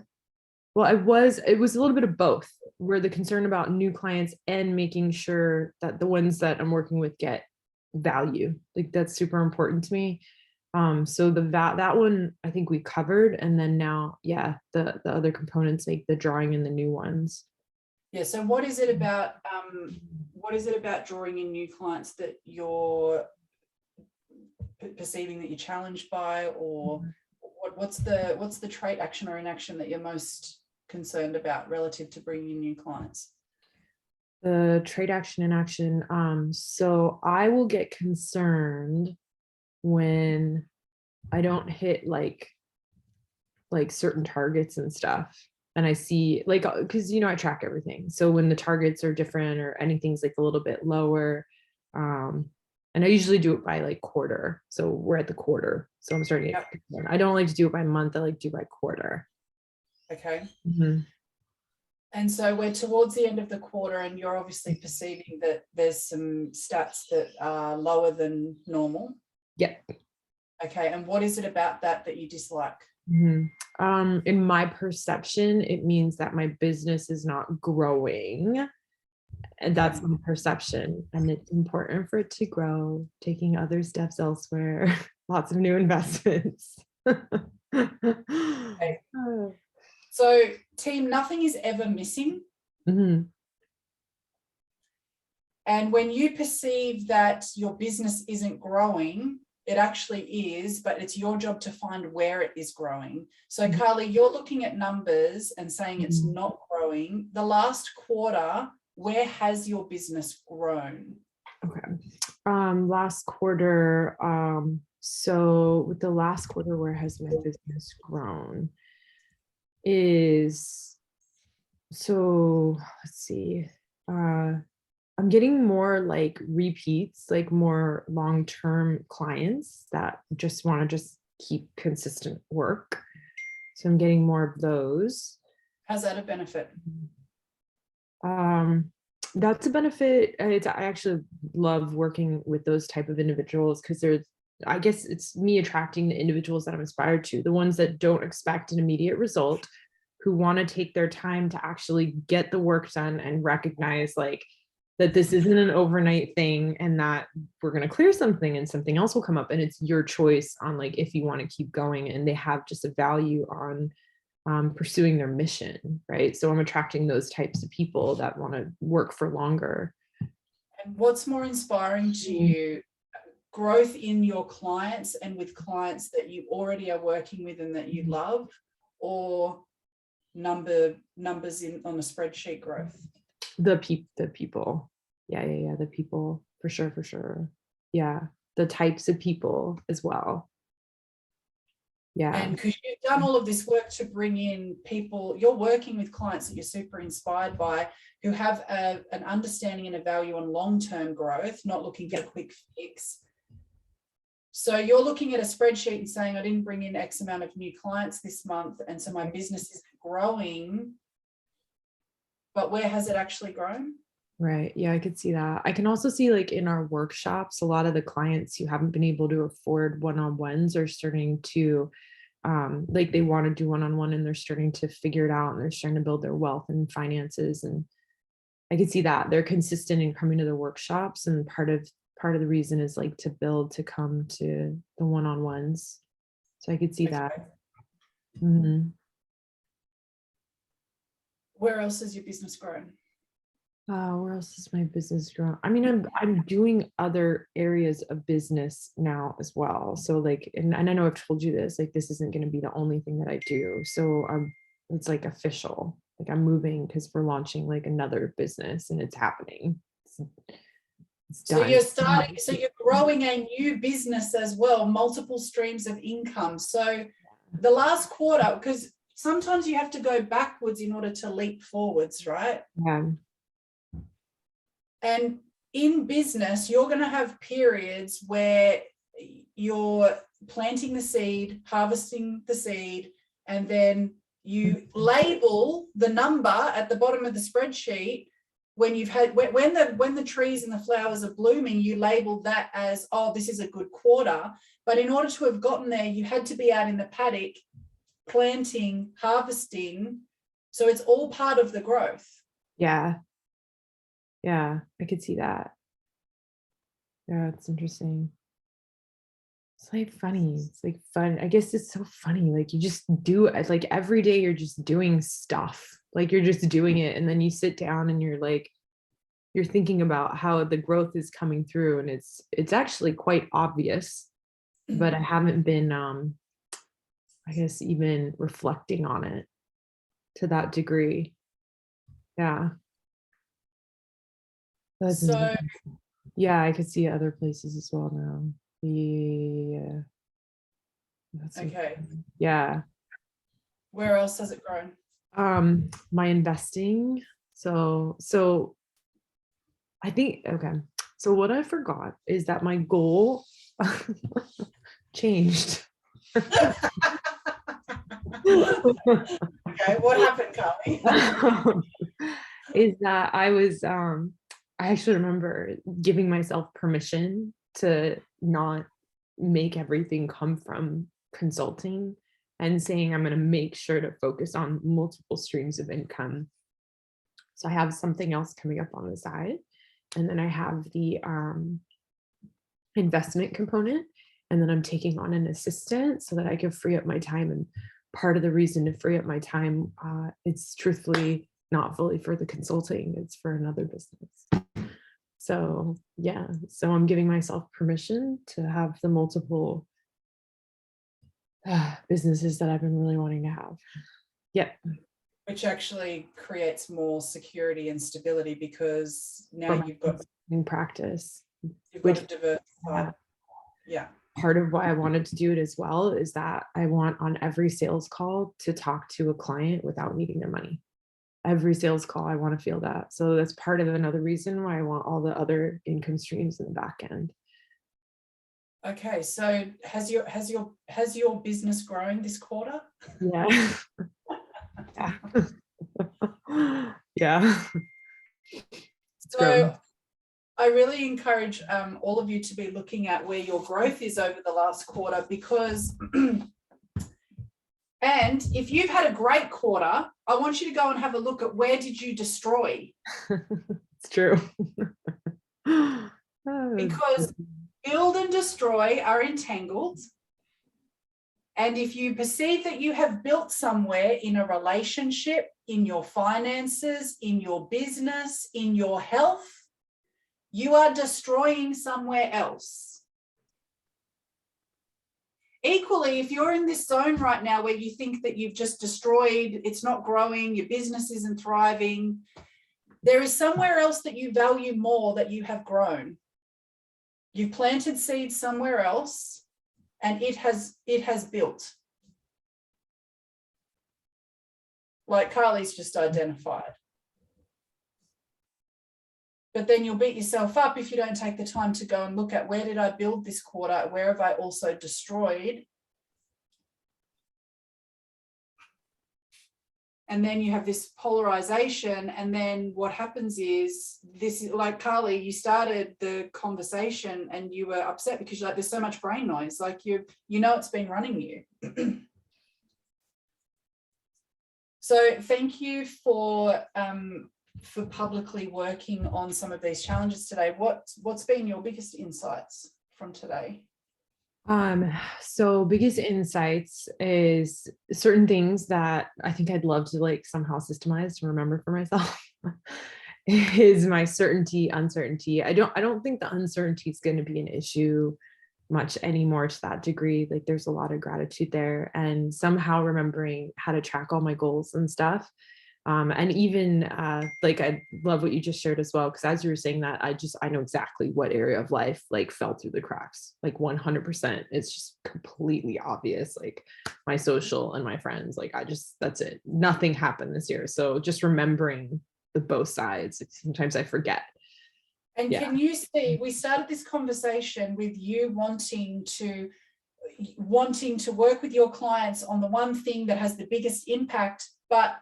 it was a little bit of both, where the concern about new clients and making sure that the ones that I'm working with get value. Like that's super important to me. So that one I think we covered, and then now, yeah, the other components like the drawing in the new ones. Yeah. So what is it about drawing in new clients that you're perceiving that you're challenged by, or what's the trait, action, or inaction that you're most concerned about relative to bringing in new clients? The trade action and action. So I will get concerned when I don't hit like certain targets and stuff. And I see like, because I track everything. So when the targets are different or anything's like a little bit lower, and I usually do it by like quarter. So we're at the quarter. So I'm starting to get concerned. I don't like to do it by month. I like to do it by quarter. Okay. Mm-hmm. And so we're towards the end of the quarter, and you're obviously perceiving that there's some stats that are lower than normal. Yep. Okay. And what is it about that you dislike? Mm-hmm. In my perception, it means that my business is not growing. And that's my perception. And it's important for it to grow, taking other steps elsewhere, lots of new investments. Okay. So team, nothing is ever missing. Mm-hmm. And when you perceive that your business isn't growing, it actually is, but it's your job to find where it is growing. So Carly, you're looking at numbers and saying it's not growing. The last quarter, where has your business grown? Okay. Last quarter, so with the last quarter, where has my business grown? So let's see. I'm getting more like repeats, like more long-term clients that just want to keep consistent work. So I'm getting more of those. How's that a benefit? That's a benefit. I actually love working with those type of individuals because I guess it's me attracting the individuals that I'm inspired to, the ones that don't expect an immediate result, who want to take their time to actually get the work done and recognize like that this isn't an overnight thing and that we're going to clear something and something else will come up, and it's your choice on like if you want to keep going, and they have just a value on pursuing their mission, right? So I'm attracting those types of people that want to work for longer. And what's more inspiring to you, growth in your clients and with clients that you already are working with and that you love, or numbers on a spreadsheet growth? The people. Yeah. The people, for sure. Yeah. The types of people as well. Yeah. And because you've done all of this work to bring in people, you're working with clients that you're super inspired by, who have an understanding and a value on long-term growth, not looking for a quick fix. So you're looking at a spreadsheet and saying, I didn't bring in X amount of new clients this month, and so my business isn't growing. But where has it actually grown? Right. Yeah, I could see that. I can also see like in our workshops, a lot of the clients who haven't been able to afford one-on-ones are starting to like they want to do one-on-one, and they're starting to figure it out, and they're starting to build their wealth and finances. And I could see that they're consistent in coming to the workshops, and part of the reason is like to build to come to the one-on-ones. So I could see that. Mm-hmm. Where else has your business grown? Where else is my business growing? I mean, I'm doing other areas of business now as well. So like, and I know I've told you this, like this isn't going to be the only thing that I do. So it's like official. Like I'm moving because we're launching like another business, and it's happening. It's So done. you're growing a new business as well, multiple streams of income. So the last quarter, because sometimes you have to go backwards in order to leap forwards, right? Yeah. And in business, you're going to have periods where you're planting the seed, harvesting the seed, and then you label the number at the bottom of the spreadsheet. When you've had, when the trees and the flowers are blooming, you label that as, oh, this is a good quarter. But in order to have gotten there, you had to be out in the paddock, planting, harvesting. So it's all part of the growth. Yeah. Yeah, I could see that. Yeah, it's interesting. It's like funny. It's like fun. I guess it's so funny. Like you just do it. Like every day you're just doing stuff. Like you're just doing it. And then you sit down and you're like, you're thinking about how the growth is coming through. And it's actually quite obvious, but I haven't been, I guess, even reflecting on it to that degree. Yeah. That's So, interesting. Yeah, I could see other places as well now. Yeah. That's so okay. funny. Yeah. Where else has it grown? My investing. So I think, okay. So what I forgot is that my goal changed. Okay, what happened, Carly? Is that I actually remember giving myself permission to not make everything come from consulting and saying I'm going to make sure to focus on multiple streams of income. So I have something else coming up on the side, and then I have the investment component, and then I'm taking on an assistant so that I can free up my time. And part of the reason to free up my time, it's truthfully not fully for the consulting, it's for another business. So yeah, so I'm giving myself permission to have the multiple businesses that I've been really wanting to have. Yeah. Which actually creates more security and stability, because now you've got in practice. to diversify. Yeah. Part of why I wanted to do it as well is that I want on every sales call to talk to a client without needing their money. Every sales call, I want to feel that. So that's part of another reason why I want all the other income streams in the back end. Okay, so has your business grown this quarter? Yeah. Yeah. Yeah. It's grown. So I really encourage all of you to be looking at where your growth is over the last quarter, because and if you've had a great quarter, I want you to go and have a look at where did you destroy. It's true. Because build and destroy are entangled. And if you perceive that you have built somewhere in a relationship, in your finances, in your business, in your health, you are destroying somewhere else. Equally, if you're in this zone right now where you think that you've just destroyed, it's not growing, your business isn't thriving, there is somewhere else that you value more that you have grown. You planted seeds somewhere else, and it has built. Like Carly's just identified. But then you'll beat yourself up if you don't take the time to go and look at, where did I build this quarter? Where have I also destroyed? And then you have this polarization. And then what happens is, this is like, Carly, you started the conversation and you were upset because you're like, there's so much brain noise. Like you know, it's been running you. So thank you for publicly working on some of these challenges today. What's been your biggest insights from today? So biggest insights is certain things that I think I'd love to like somehow systemize to remember for myself is my certainty, uncertainty. I don't think the uncertainty is going to be an issue much anymore to that degree. Like there's a lot of gratitude there, and somehow remembering how to track all my goals and stuff. And even like I love what you just shared as well, because as you were saying that, I know exactly what area of life like fell through the cracks, like 100%. It's just completely obvious, like my social and my friends, like that's it. Nothing happened this year. So just remembering the both sides, sometimes I forget. And yeah. Can you see, we started this conversation with you wanting to, wanting to work with your clients on the one thing that has the biggest impact. But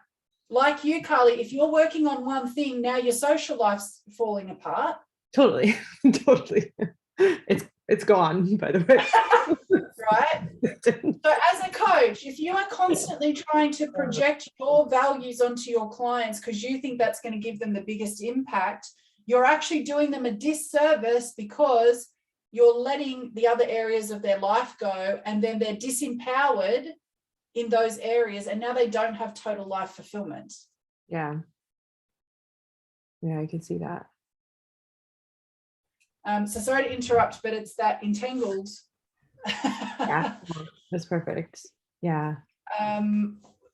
like you, Carly, if you're working on one thing, now your social life's falling apart. Totally. Totally. It's gone, by the way. Right? So as a coach, if you are constantly trying to project your values onto your clients because you think that's going to give them the biggest impact, you're actually doing them a disservice because you're letting the other areas of their life go, and then they're disempowered in those areas, and now they don't have total life fulfillment. Yeah. Yeah, I can see that. So sorry to interrupt, but it's that entangled. Yeah, that's perfect. Yeah. Are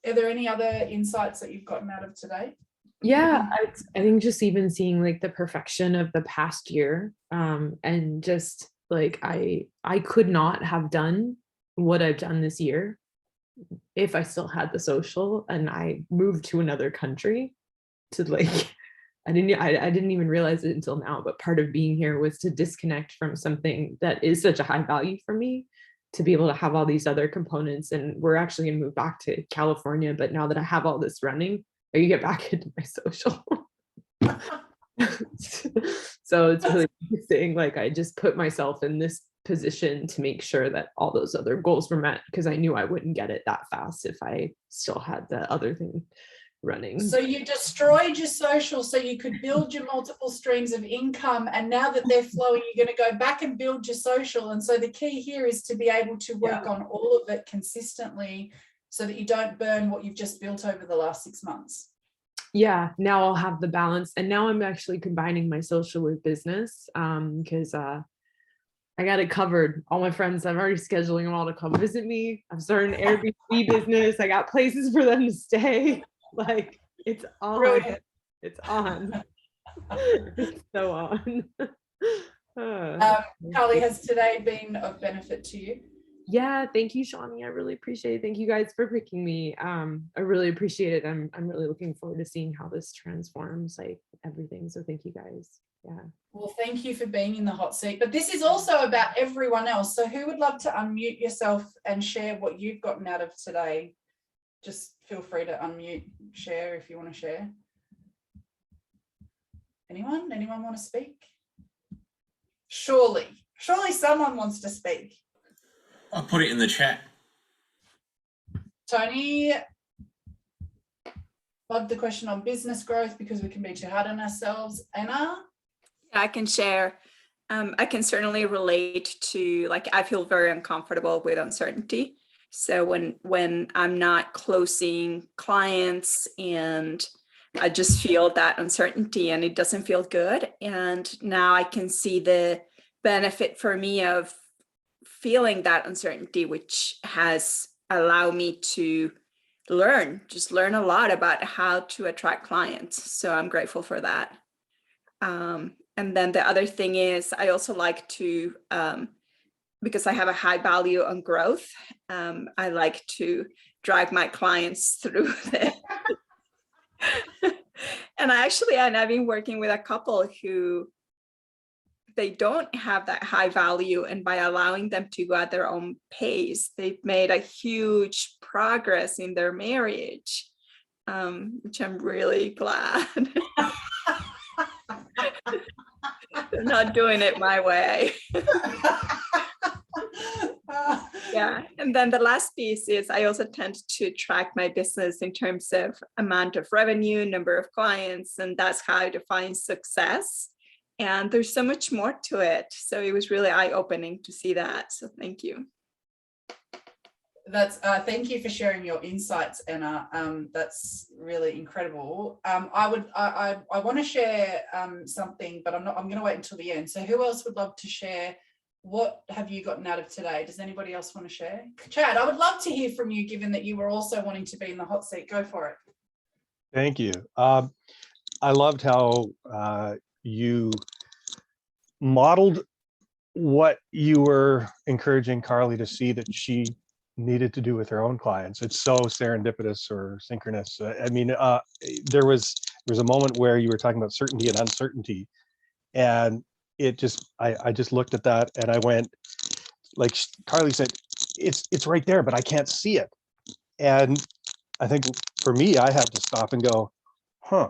there any other insights that you've gotten out of today? Yeah, I think just even seeing like the perfection of the past year, and just like I could not have done what I've done this year if I still had the social, and I moved to another country to like I didn't even realize it until now, but part of being here was to disconnect from something that is such a high value for me, to be able to have all these other components. And we're actually going to move back to California, but now that I have all this running, I can get back into my social. So it's really interesting. Like I just put myself in this position to make sure that all those other goals were met, because I knew I wouldn't get it that fast if I still had the other thing running. So you destroyed your social so you could build your multiple streams of income, and now that they're flowing, you're going to go back and build your social. And so the key here is to be able to work on all of it consistently so that you don't burn what you've just built over the last 6 months. Yeah, now I'll have the balance, and now I'm actually combining my social with business, because I got it covered. All my friends, I'm already scheduling them all to come visit me. I'm starting an Airbnb business. I got places for them to stay. Like it's on. Brilliant. It's on. It's so on. Carly, has today been of benefit to you? Yeah, thank you, Shawnee. I really appreciate it. Thank you guys for picking me. I really appreciate it. I'm really looking forward to seeing how this transforms like everything. So thank you guys. Yeah. Well, thank you for being in the hot seat. But this is also about everyone else. So who would love to unmute yourself and share what you've gotten out of today? Just feel free to unmute, share if you want to share. Anyone want to speak? Surely someone wants to speak. I'll put it in the chat. Tony, love the question on business growth because we can be too hard on ourselves. Anna? I can share. I can certainly relate to, like, I feel very uncomfortable with uncertainty. So when I'm not closing clients and I just feel that uncertainty and it doesn't feel good. And now I can see the benefit for me of feeling that uncertainty, which has allowed me to learn a lot about how to attract clients. So I'm grateful for that. And then the other thing is I also like to, because I have a high value on growth, I like to drag my clients through the and I've been working with a couple who they don't have that high value, and by allowing them to go at their own pace, they've made a huge progress in their marriage, which I'm really glad. They're not doing it my way. Yeah. And then the last piece is I also tend to track my business in terms of amount of revenue, number of clients, and that's how I define success. And there's so much more to it. So it was really eye-opening to see that. So thank you. That's thank you for sharing your insights, Anna. That's really incredible. I want to share something, but I'm going to wait until the end. So who else would love to share? What have you gotten out of today? Does anybody else want to share? Chad, I would love to hear from you, given that you were also wanting to be in the hot seat. Go for it. Thank you. I loved how you modeled what you were encouraging Carly to see that she needed to do with her own clients. It's so serendipitous or synchronous. I mean, there was a moment where you were talking about certainty and uncertainty, and it just, I just looked at that and I went, like Carly said, it's right there, but I can't see it. And I think for me, I had to stop and go, I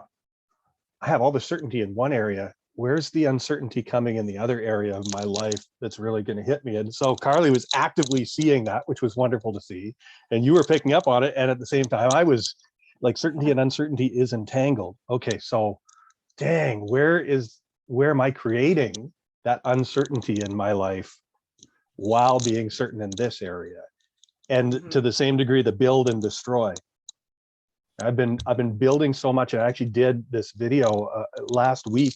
have all the certainty in one area. Where's the uncertainty coming in the other area of my life that's really going to hit me? And so Carly was actively seeing that, which was wonderful to see. And you were picking up on it. And at the same time, I was like, certainty and uncertainty is entangled. Okay, so dang, where am I creating that uncertainty in my life while being certain in this area? And to the same degree, the build and destroy. I've been building so much. I actually did this video last week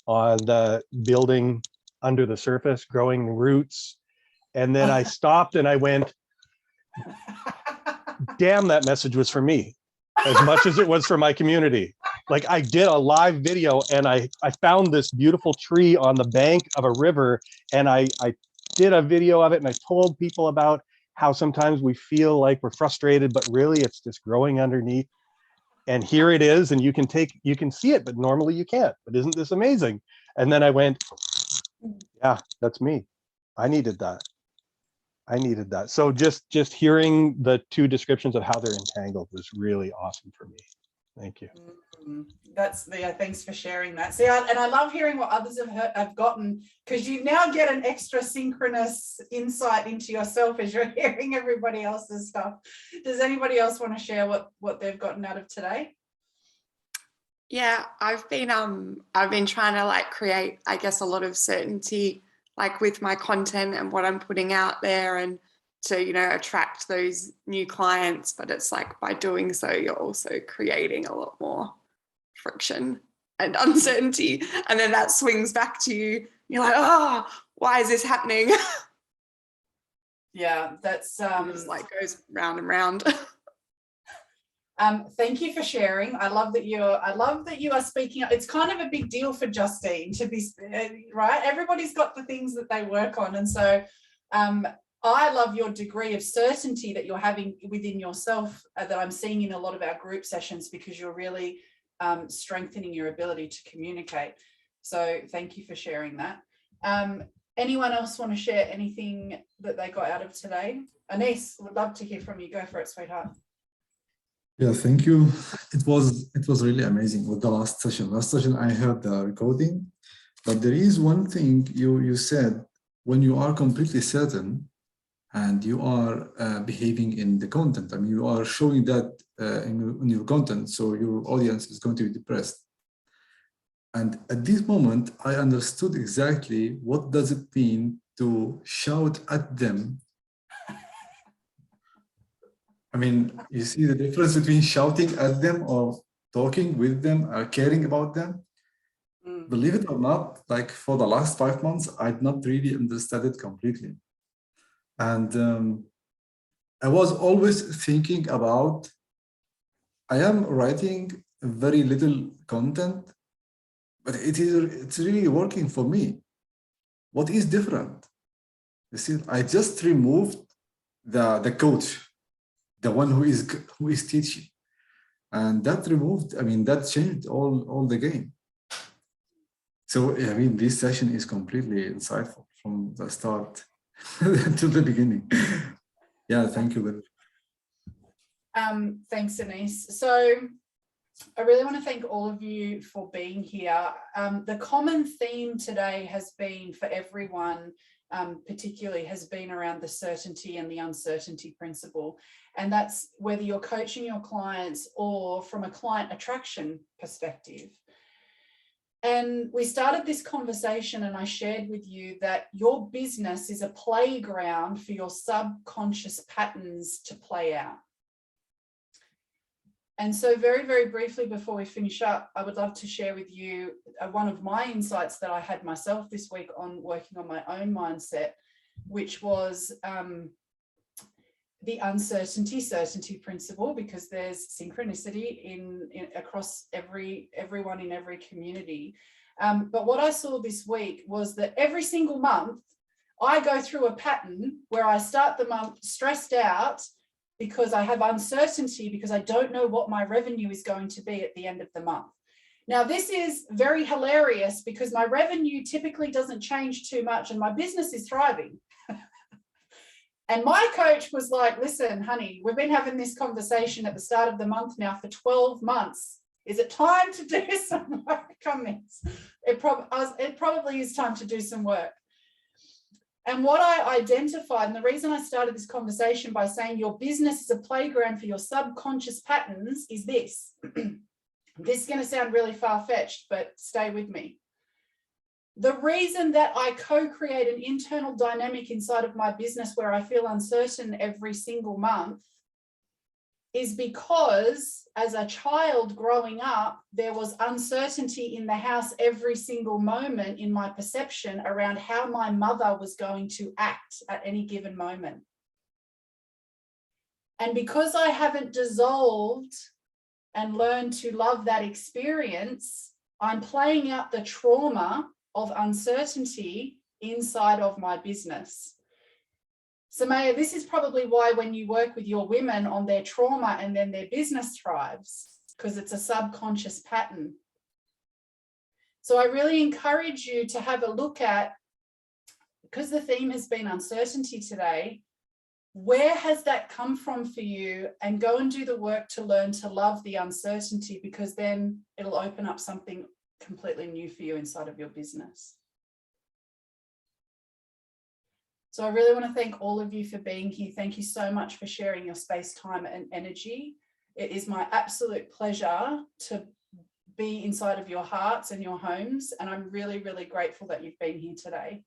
on the building under the surface, growing roots. And then I stopped and I went, damn, that message was for me as much as it was for my community. Like I did a live video and I found this beautiful tree on the bank of a river, and I did a video of it, and I told people about how sometimes we feel like we're frustrated, but really it's just growing underneath. And here it is, and you can see it, but normally you can't. But isn't this amazing? And then I went, yeah, that's me. I needed that. So just hearing the two descriptions of how they're entangled was really awesome for me. Thank you. Thanks for sharing that. See, and I love hearing what others have gotten, because you now get an extra synchronous insight into yourself as you're hearing everybody else's stuff. Does anybody else want to share what they've gotten out of today? Yeah, I've been trying to like create, I guess, a lot of certainty like with my content and what I'm putting out there, and to, you know, attract those new clients. But it's like by doing so, you're also creating a lot more friction and uncertainty. And then that swings back to you. You're like, oh, why is this happening? Yeah, that's just like goes round and round. Thank you for sharing. I love that you are speaking up. It's kind of a big deal for Justine to be right. Everybody's got the things that they work on, and so I love your degree of certainty that you're having within yourself that I'm seeing in a lot of our group sessions, because you're really strengthening your ability to communicate. So thank you for sharing that. Anyone else want to share anything that they got out of today? Anis, would love to hear from you. Go for it, sweetheart. Yeah, thank you. It was really amazing with the last session. Last session I heard the recording, but there is one thing you said: when you are completely certain and you are behaving in the content. I mean, you are showing that in your content, so your audience is going to be depressed. And at this moment, I understood exactly what does it mean to shout at them. I mean, you see the difference between shouting at them or talking with them or caring about them. Believe it or not, like for the last 5 months, I'd not really understood it completely. And I was always thinking about, I am writing very little content, but it's really working for me. What is different? You see, I just removed the coach, the one who is teaching, and that removed, I mean, that changed all the game. So I mean, this session is completely insightful from the start to the beginning. Yeah, thank you. Thanks, Anis. So I really want to thank all of you for being here. The common theme today has been for everyone, particularly, has been around the certainty and the uncertainty principle. And that's whether you're coaching your clients or from a client attraction perspective. And we started this conversation and I shared with you that your business is a playground for your subconscious patterns to play out. And so very, very briefly before we finish up, I would love to share with you one of my insights that I had myself this week on working on my own mindset, which was the certainty principle, because there's synchronicity in across everyone in every community. But what I saw this week was that every single month I go through a pattern where I start the month stressed out because I have uncertainty, because I don't know what my revenue is going to be at the end of the month. Now, this is very hilarious because my revenue typically doesn't change too much and my business is thriving. And my coach was like, listen, honey, we've been having this conversation at the start of the month now for 12 months. Is it time to do some work on this? It probably is time to do some work. And what I identified, and the reason I started this conversation by saying your business is a playground for your subconscious patterns, is this. This is going to sound really far-fetched, but stay with me. The reason that I co-create an internal dynamic inside of my business where I feel uncertain every single month is because as a child growing up, there was uncertainty in the house every single moment in my perception around how my mother was going to act at any given moment. And because I haven't dissolved and learned to love that experience, I'm playing out the trauma of uncertainty inside of my business. So Maya, this is probably why when you work with your women on their trauma and then their business thrives, because it's a subconscious pattern. So I really encourage you to have a look at, because the theme has been uncertainty today, where has that come from for you? And go and do the work to learn to love the uncertainty, because then it'll open up something completely new for you inside of your business. So I really want to thank all of you for being here. Thank you so much for sharing your space, time, and energy. It is my absolute pleasure to be inside of your hearts and your homes. And I'm really, really grateful that you've been here today.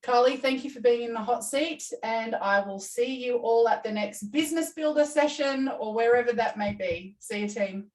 Carly, thank you for being in the hot seat, and I will see you all at the next Business Builder session or wherever that may be. See you, team.